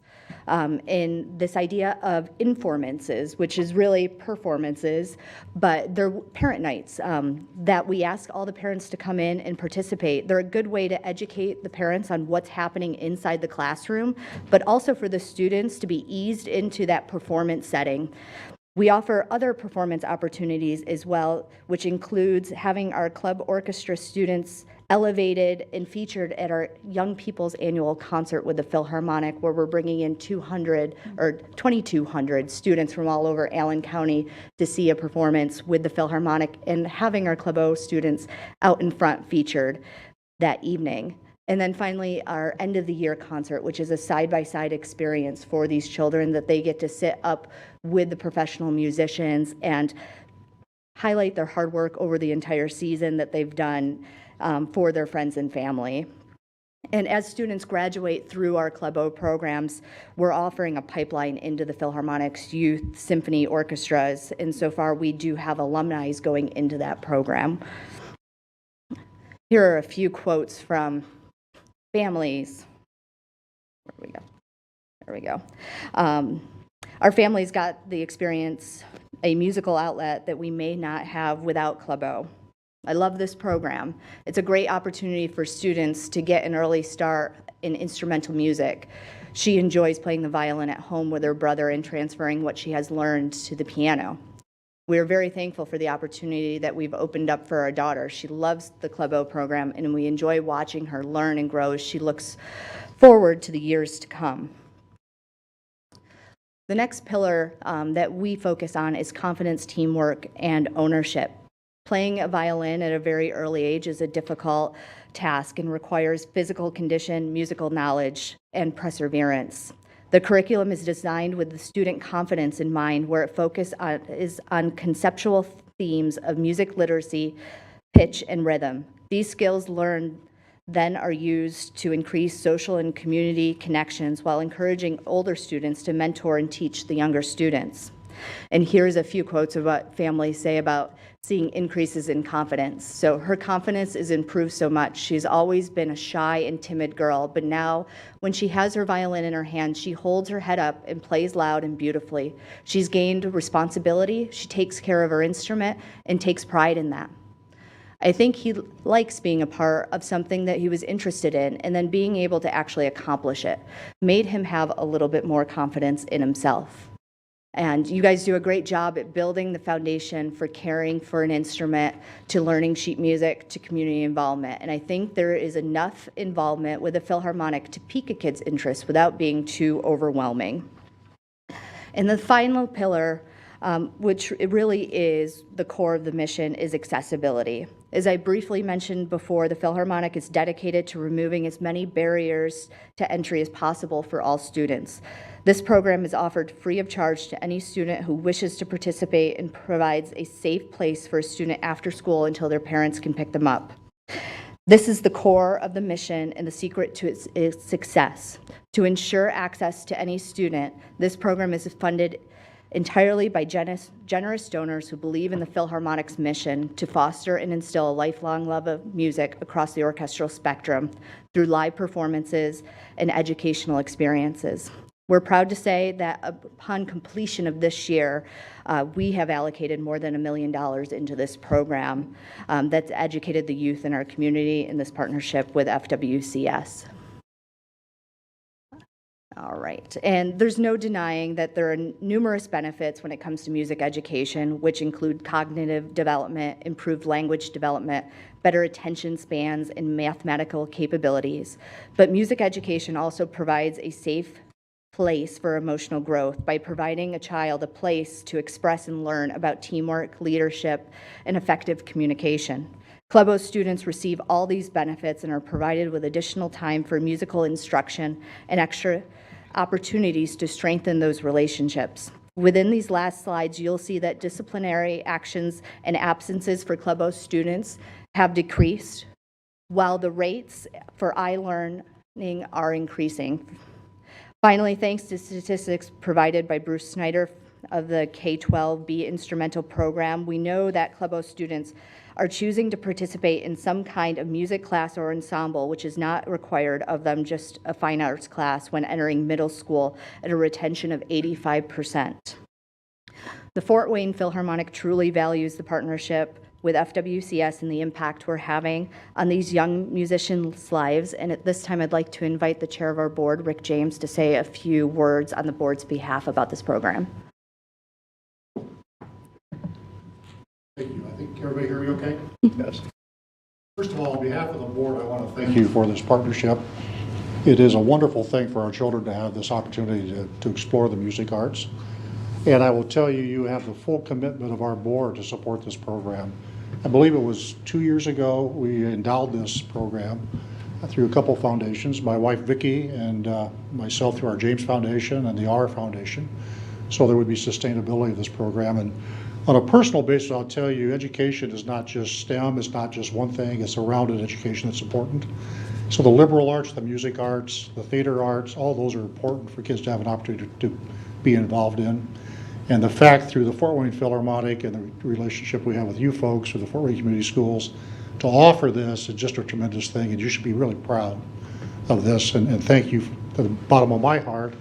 in this idea of informances, which is really performances, but they're parent nights that we ask all the parents to come in and participate. They're a good way to educate the parents on what's happening inside the classroom, but also for the students to be eased into that performance setting. We offer other performance opportunities as well, which includes having our club orchestra students elevated and featured at our Young People's Annual Concert with the Philharmonic, where we're bringing in 2,200 students from all over Allen County to see a performance with the Philharmonic, and having our Club O students out in front featured that evening. And then finally, our end of the year concert, which is a side-by-side experience for these children that they get to sit up with the professional musicians and highlight their hard work over the entire season that they've done for their friends and family. And as students graduate through our Club O programs, we're offering a pipeline into the Philharmonic's youth symphony orchestras, and so far we do have alumni going into that program. Here are a few quotes from families. There we go. Our families got the experience, a musical outlet that we may not have without Club O. I love this program. It's a great opportunity for students to get an early start in instrumental music. She enjoys playing the violin at home with her brother and transferring what she has learned to the piano. We're very thankful for the opportunity that we've opened up for our daughter. She loves the Club O program, and we enjoy watching her learn and grow as she looks forward to the years to come. The next pillar that we focus on is confidence, teamwork, and ownership. Playing a violin at a very early age is a difficult task and requires physical condition, musical knowledge, and perseverance. The curriculum is designed with the student confidence in mind, where it is on conceptual themes of music literacy, pitch, and rhythm. These skills learned then are used to increase social and community connections while encouraging older students to mentor and teach the younger students. And here's a few quotes of what families say about seeing increases in confidence. So her confidence is improved so much. She's always been a shy and timid girl, but now when she has her violin in her hand, she holds her head up and plays loud and beautifully. She's gained responsibility, she takes care of her instrument, and takes pride in that. I think he likes being a part of something that he was interested in, and then being able to actually accomplish it made him have a little bit more confidence in himself. And you guys do a great job at building the foundation for caring for an instrument, to learning sheet music, to community involvement. And I think there is enough involvement with the Philharmonic to pique a kid's interest without being too overwhelming. And the final pillar, which it really is the core of the mission, is accessibility. As I briefly mentioned before, the Philharmonic is dedicated to removing as many barriers to entry as possible for all students. This program is offered free of charge to any student who wishes to participate and provides a safe place for a student after school until their parents can pick them up. This is the core of the mission and the secret to its success. To ensure access to any student, this program is funded entirely by generous donors who believe in the Philharmonic's mission to foster and instill a lifelong love of music across the orchestral spectrum through live performances and educational experiences. We're proud to say that upon completion of this year, we have allocated more than $1 million into this program that's educated the youth in our community in this partnership with FWCS. All right, and there's no denying that there are numerous benefits when it comes to music education, which include cognitive development, improved language development, better attention spans, and mathematical capabilities. But music education also provides a safe place for emotional growth by providing a child a place to express and learn about teamwork, leadership, and effective communication. Club O students receive all these benefits and are provided with additional time for musical instruction and extra opportunities to strengthen those relationships. Within these last slides, you'll see that disciplinary actions and absences for Club O students have decreased, while the rates for I-learning are increasing. Finally, thanks to statistics provided by Bruce Snyder of the K-12B instrumental program, we know that Club O students are choosing to participate in some kind of music class or ensemble, which is not required of them, just a fine arts class, when entering middle school at a retention of 85%. The Fort Wayne Philharmonic truly values the partnership with FWCS and the impact we're having on these young musicians' lives. And at this time, I'd like to invite the chair of our board, Rick James, to say a few words on the board's behalf about this program. Thank you. I think everybody hear me okay? Yes. First of all, on behalf of the board, I want to thank you for this partnership. It is a wonderful thing for our children to have this opportunity to explore the music arts. And I will tell you, you have the full commitment of our board to support this program. I believe it was 2 years ago we endowed this program through a couple foundations, my wife Vicki and myself through our James Foundation and the R Foundation, so there would be sustainability of this program. And on a personal basis, I'll tell you, education is not just STEM, it's not just one thing, it's a rounded education that's important. So the liberal arts, the music arts, the theater arts, all those are important for kids to have an opportunity to be involved in. And the fact through the Fort Wayne Philharmonic and the relationship we have with you folks, with the Fort Wayne Community Schools, to offer this is just a tremendous thing, and you should be really proud of this. And thank you to the bottom of my heart.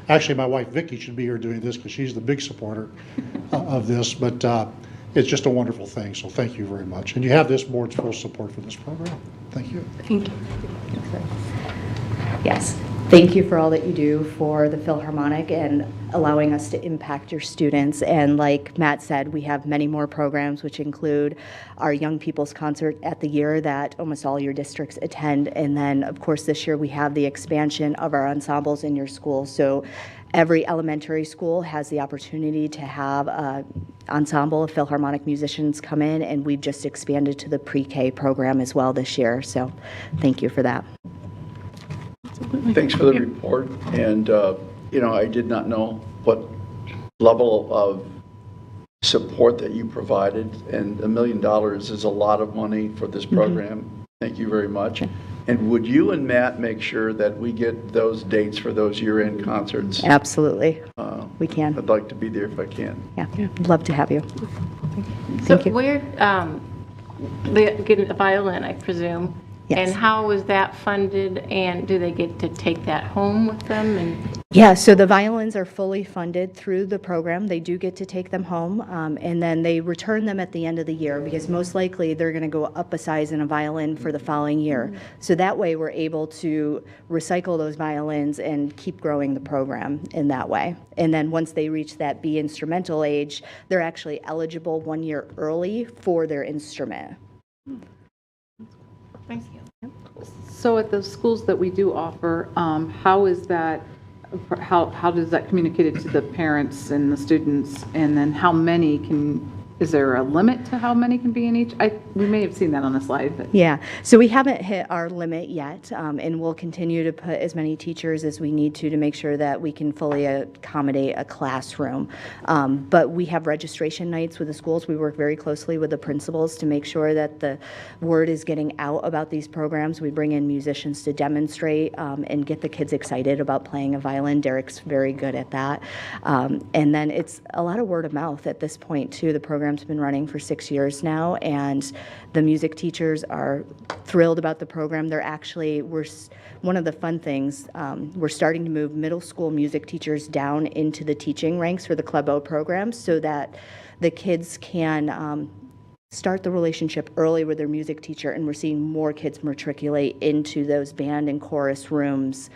Actually, my wife Vicki should be here doing this because she's the big supporter of this, but it's just a wonderful thing, so thank you very much. And you have this board's full support for this program. Thank you. Thank you. Yes. Thank you for all that you do for the Philharmonic and allowing us to impact your students. And like Matt said, we have many more programs, which include our Young People's Concert at the year that almost all your districts attend. And then, of course, this year we have the expansion of our ensembles in your school. So every elementary school has the opportunity to have an ensemble of Philharmonic musicians come in, and we've just expanded to the pre-K program as well this year. So thank you for that. Thanks for the report. And, you know, I did not know what level of support that you provided. And $1 million is a lot of money for this program. Thank you very much. And would you and Matt make sure that we get those dates for those year-end concerts? Absolutely. We can. I'd like to be there if I can. Yeah, love to have you. So where, they get a violin, I presume? Yes. And how is that funded, and do they get to take that home with them? And Yeah, so the violins are fully funded through the program. They do get to take them home, and then they return them at the end of the year because most likely they're going to go up a size in a violin for the following year. So that way we're able to recycle those violins and keep growing the program in that way. And then once they reach that B instrumental age, they're actually eligible 1 year early for their instrument. Thank you. So at the schools that we do offer, how is that, how does that communicated to the parents and the students? And then how many is there a limit to how many can be in each? We may have seen that on the slide. But. Yeah, so we haven't hit our limit yet, and we'll continue to put as many teachers as we need to make sure that we can fully accommodate a classroom. But we have registration nights with the schools. We work very closely with the principals to make sure that the word is getting out about these programs. We bring in musicians to demonstrate and get the kids excited about playing a violin. Derek's very good at that. And then it's a lot of word of mouth at this point, too. The program's been running for 6 years now, and the music teachers are thrilled about the program. They're actually, one of the fun things, we're starting to move middle school music teachers down into the teaching ranks for the Club O program so that the kids can start the relationship early with their music teacher, and we're seeing more kids matriculate into those band and chorus rooms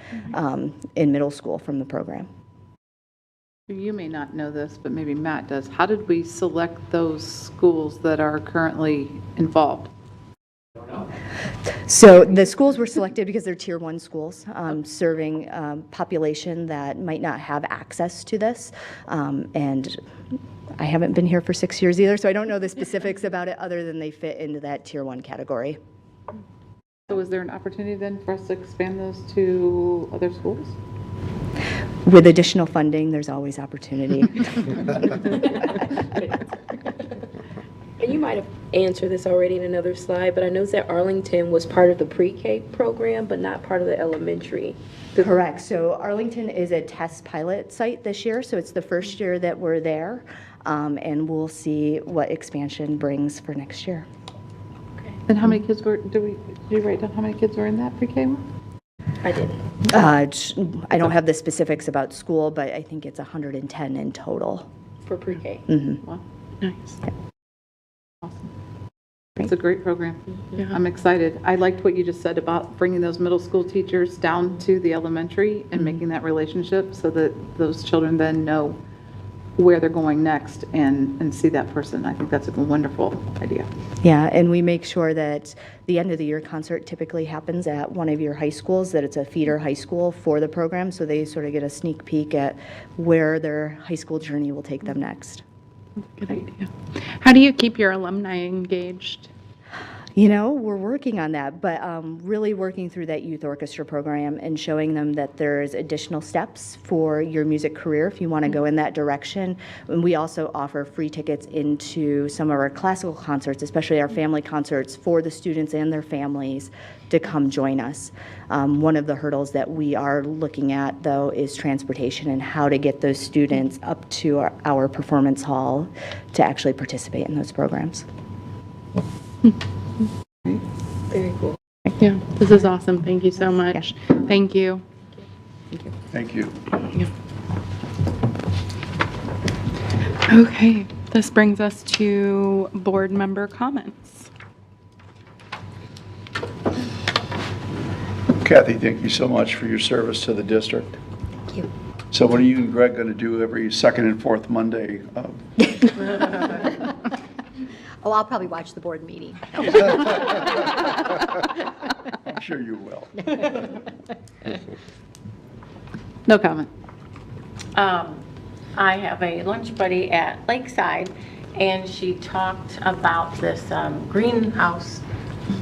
in middle school from the program. You may not know this, but maybe Matt does. How did we select those schools that are currently involved? So the schools were selected because they're Tier 1 schools, serving population that might not have access to this. And I haven't been here for 6 years either, so I don't know the specifics about it other than they fit into that Tier 1 category. So is there an opportunity then for us to expand those to other schools? With additional funding, there's always opportunity. And you might have answered this already in another slide, but I know that Arlington was part of the pre-K program, but not part of the elementary. Correct. So Arlington is a test pilot site this year, so it's the first year that we're there, and we'll see what expansion brings for next year. And how many kids were, did you write down how many kids were in that pre-K one? I did. I don't have the specifics about school, but I think it's 110 in total. For pre-K. Wow, Nice. awesome. It's a great program. Yeah. I'm excited. I liked what you just said about bringing those middle school teachers down to the elementary and making that relationship so that those children then know where they're going next and see that person. I think that's a wonderful idea. Yeah, and we make sure that the end of the year concert typically happens at one of your high schools, that it's a feeder high school for the program, so they sort of get a sneak peek at where their high school journey will take them next. Good idea. How do you keep your alumni engaged? You know, we're working on that, but really working through that youth orchestra program and showing them that there's additional steps for your music career if you want to go in that direction. And we also offer free tickets into some of our classical concerts, especially our family concerts, for the students and their families to come join us. One of the hurdles that we are looking at, though, is transportation and how to get those students up to our performance hall to actually participate in those programs. Very cool. Yeah, this is awesome. Thank you so much. Thank you. Thank you. Okay, this brings us to board member comments. Kathy, thank you so much for your service to the district. Thank you. So what are you and Greg going to do every second and fourth Monday? Oh, I'll probably watch the board meeting. I'm sure you will. No comment. I have a lunch buddy at Lakeside, and she talked about this greenhouse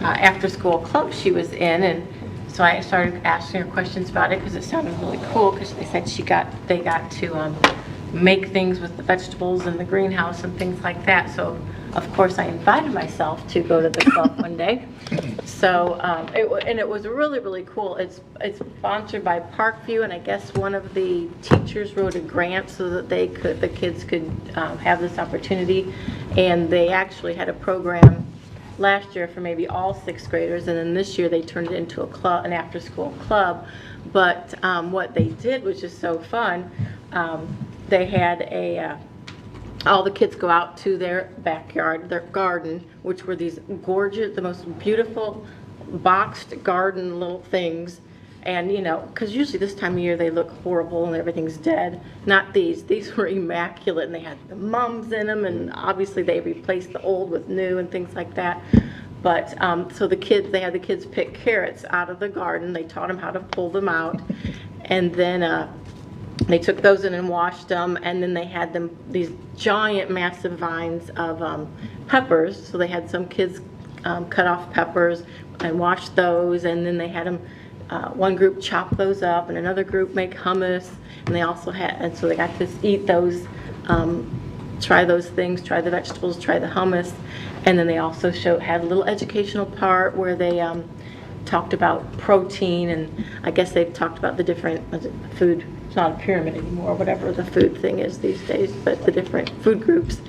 after-school club she was in, and so I started asking her questions about it because it sounded really cool. Because they said they got to make things with the vegetables in the greenhouse and things like that. So of course I invited myself to go to the club one day. So it was really, really cool. It's sponsored by Parkview, and I guess one of the teachers wrote a grant so that the kids could have this opportunity. And they actually had a program last year for maybe all sixth graders, and then this year they turned it into a club, an after-school club. But what they did was just so fun. They had all the kids go out to their backyard, their garden, which were these gorgeous, the most beautiful boxed garden little things. And, you know, because usually this time of year they look horrible and everything's dead. Not these. These were immaculate, and they had the mums in them, and obviously they replaced the old with new and things like that. But so they had the kids pick carrots out of the garden. They taught them how to pull them out, and then they took those in and washed them, and then they had them these giant, massive vines of peppers. So they had some kids cut off peppers and wash those, and then they had them. One group chop those up, and another group make hummus, and they also and so they got to eat those, try those things, try the vegetables, try the hummus, and then they also had a little educational part where they talked about protein, and I guess they've talked about the different food. It's not a pyramid anymore, whatever the food thing is these days, but the different food groups.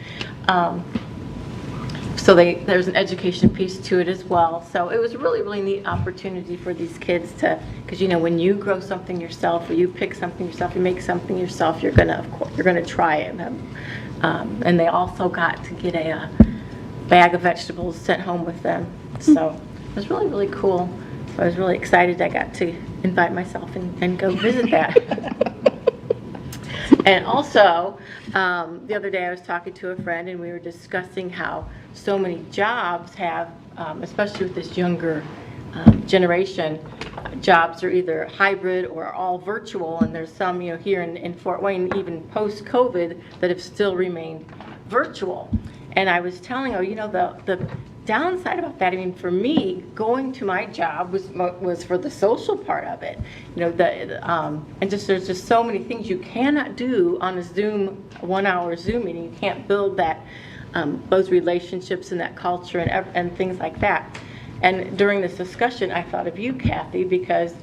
So there's an education piece to it as well. So it was a really, really neat opportunity for these kids because you know, when you grow something yourself, or you pick something yourself, you make something yourself, you're gonna try it. And they also got to get a bag of vegetables sent home with them. So it was really, really cool. So I was really excited I got to invite myself and go visit that. And also, the other day I was talking to a friend, and we were discussing how so many jobs have, especially with this younger generation, jobs are either hybrid or all virtual, and there's some, you know, here in Fort Wayne, even post-COVID, that have still remained virtual. And I was telling her, you know, the downside about that, I mean, for me, going to my job was for the social part of it. You know, and there's just so many things you cannot do on a Zoom, 1 hour Zoom meeting. You can't build that, those relationships and that culture and things like that. And during this discussion, I thought of you, Kathy, because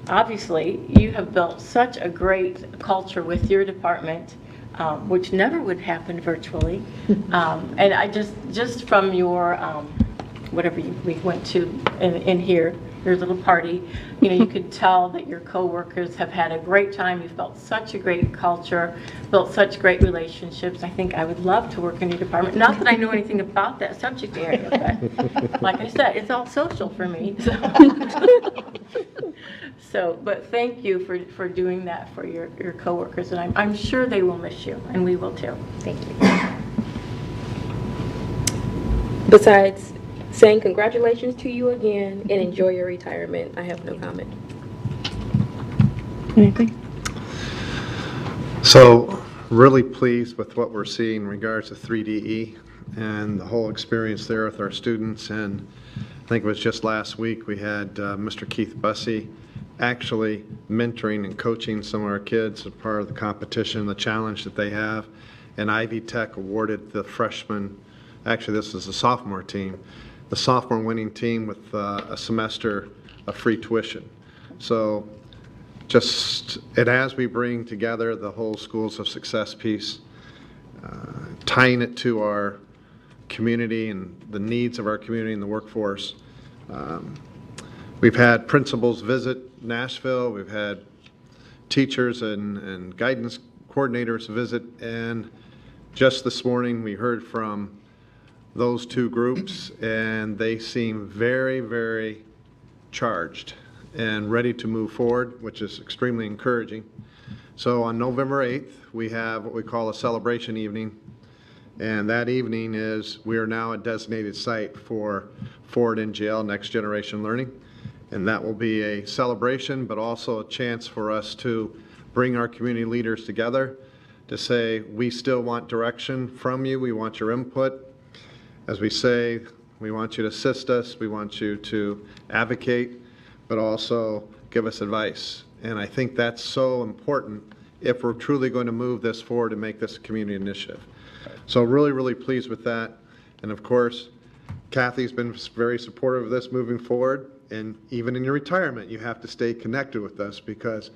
obviously you have built such a great culture with your department, which never would happen virtually. And I just from your whatever we went to in here, your little party, you know, you could tell that your coworkers have had a great time. You've built such a great culture, built such great relationships. I think I would love to work in your department. Not that I know anything about that subject area, but like I said, it's all social for me. So, but thank you for doing that for your coworkers, and I'm sure they will miss you, and we will too. Thank you. Besides saying congratulations to you again and enjoy your retirement, I have no comment. Anything? So really pleased with what we're seeing in regards to 3DE and the whole experience there with our students. And I think it was just last week we had Mr. Keith Bussey actually mentoring and coaching some of our kids as part of the competition, the challenge that they have. And Ivy Tech awarded the freshman, actually this is the sophomore team, the sophomore winning team with a semester of free tuition. So just, and as we bring together the whole Schools of Success piece, tying it to our community and the needs of our community and the workforce. We've had principals visit Nashville, we've had teachers and guidance coordinators visit, and just this morning we heard from those two groups, and they seem very, very charged and ready to move forward, which is extremely encouraging. So on November 8th, we have what we call a celebration evening, and that evening is we are now a designated site for Ford NGL, Next Generation Learning, and that will be a celebration, but also a chance for us to bring our community leaders together to say we still want direction from you, we want your input. As we say, we want you to assist us, we want you to advocate, but also give us advice. And I think that's so important if we're truly going to move this forward and make this a community initiative. So really, really pleased with that. And of course, Kathy's been very supportive of this moving forward. And even in your retirement, you have to stay connected with us because,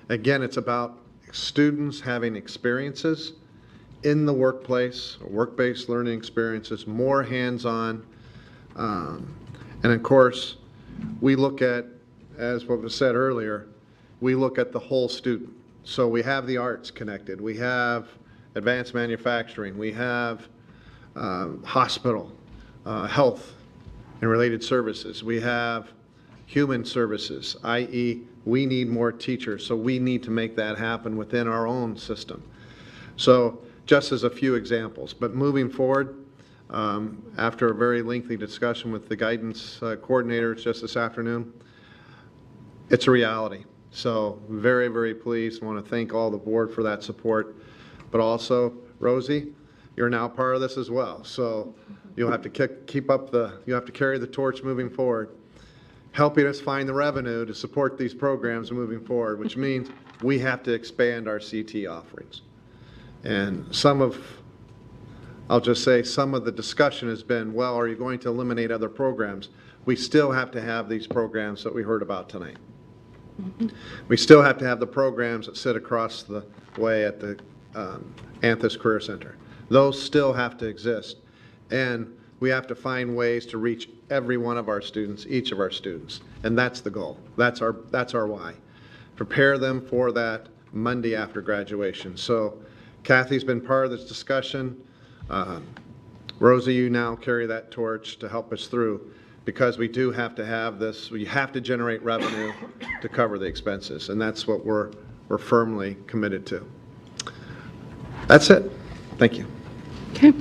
again, it's about students having experiences in the workplace, work-based learning experiences, more hands-on. And of course, we look at, as what was said earlier, we look at the whole student. So we have the arts connected, we have advanced manufacturing, we have hospital, health and related services, we have human services, i.e. we need more teachers, so we need to make that happen within our own system. So just as a few examples, but moving forward, after a very lengthy discussion with the guidance coordinators just this afternoon, it's a reality. So very, very pleased. I want to thank all the board for that support, but also Rosie, you're now part of this as well. So you'll have to keep up you have to carry the torch moving forward, helping us find the revenue to support these programs moving forward, which means we have to expand our CT offerings. And I'll just say some of the discussion has been, well, are you going to eliminate other programs? We still have to have these programs that we heard about tonight. We still have to have the programs that sit across the way at the Anthos Career Center. Those still have to exist. And we have to find ways to reach every one of our students, each of our students. And that's the goal. That's our why. Prepare them for that Monday after graduation. So Kathy's been part of this discussion. Rosie, you now carry that torch to help us through, because we do have to have this, we have to generate revenue to cover the expenses, and that's what we're firmly committed to. That's it. Thank you. Okay.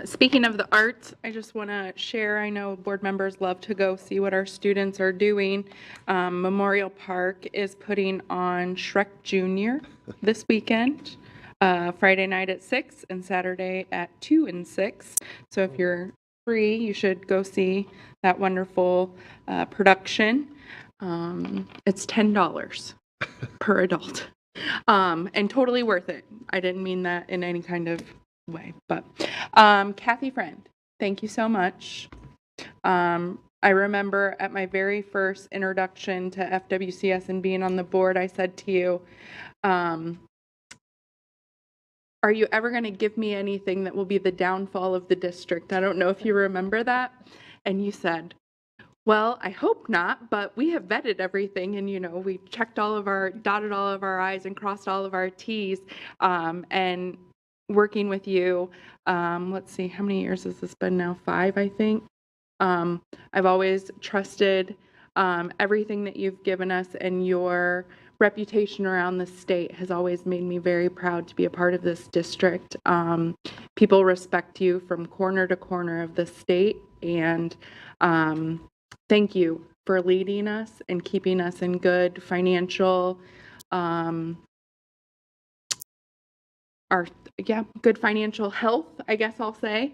Speaking of the arts, I just want to share, I know board members love to go see what our students are doing. Memorial Park is putting on Shrek Jr. this weekend, Friday night at 6 and Saturday at 2 and 6. So if you're free, you should go see that wonderful production. It's $10 per adult, and totally worth it. I didn't mean that in any kind of way, but Kathy Friend, thank you so much. I remember at my very first introduction to FWCS and being on the board, I said to you, are you ever going to give me anything that will be the downfall of the district? I don't know if you remember that. And you said, well, I hope not, but we have vetted everything and, we dotted all of our I's and crossed all of our T's. And working with you, let's see, how many years has this been now? 5, I think. I've always trusted everything that you've given us, and your reputation around the state has always made me very proud to be a part of this district. People respect you from corner to corner of the state, and thank you for leading us and keeping us in good financial, good financial health, I guess I'll say.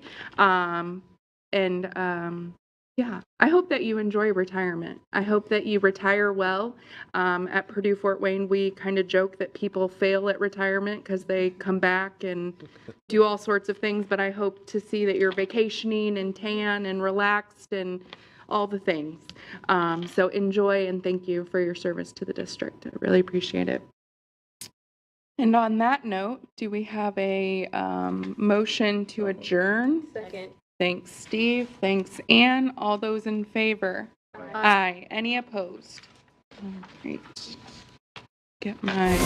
I hope that you enjoy retirement. I hope that you retire well. At Purdue Fort Wayne, we kind of joke that people fail at retirement because they come back and do all sorts of things, but I hope to see that you're vacationing and tan and relaxed and all the things. So enjoy, and thank you for your service to the district. I really appreciate it. And on that note, do we have a motion to adjourn? Second. Thanks, Steve. Thanks, Ann. All those in favor? Aye. Any opposed? All right. Get my...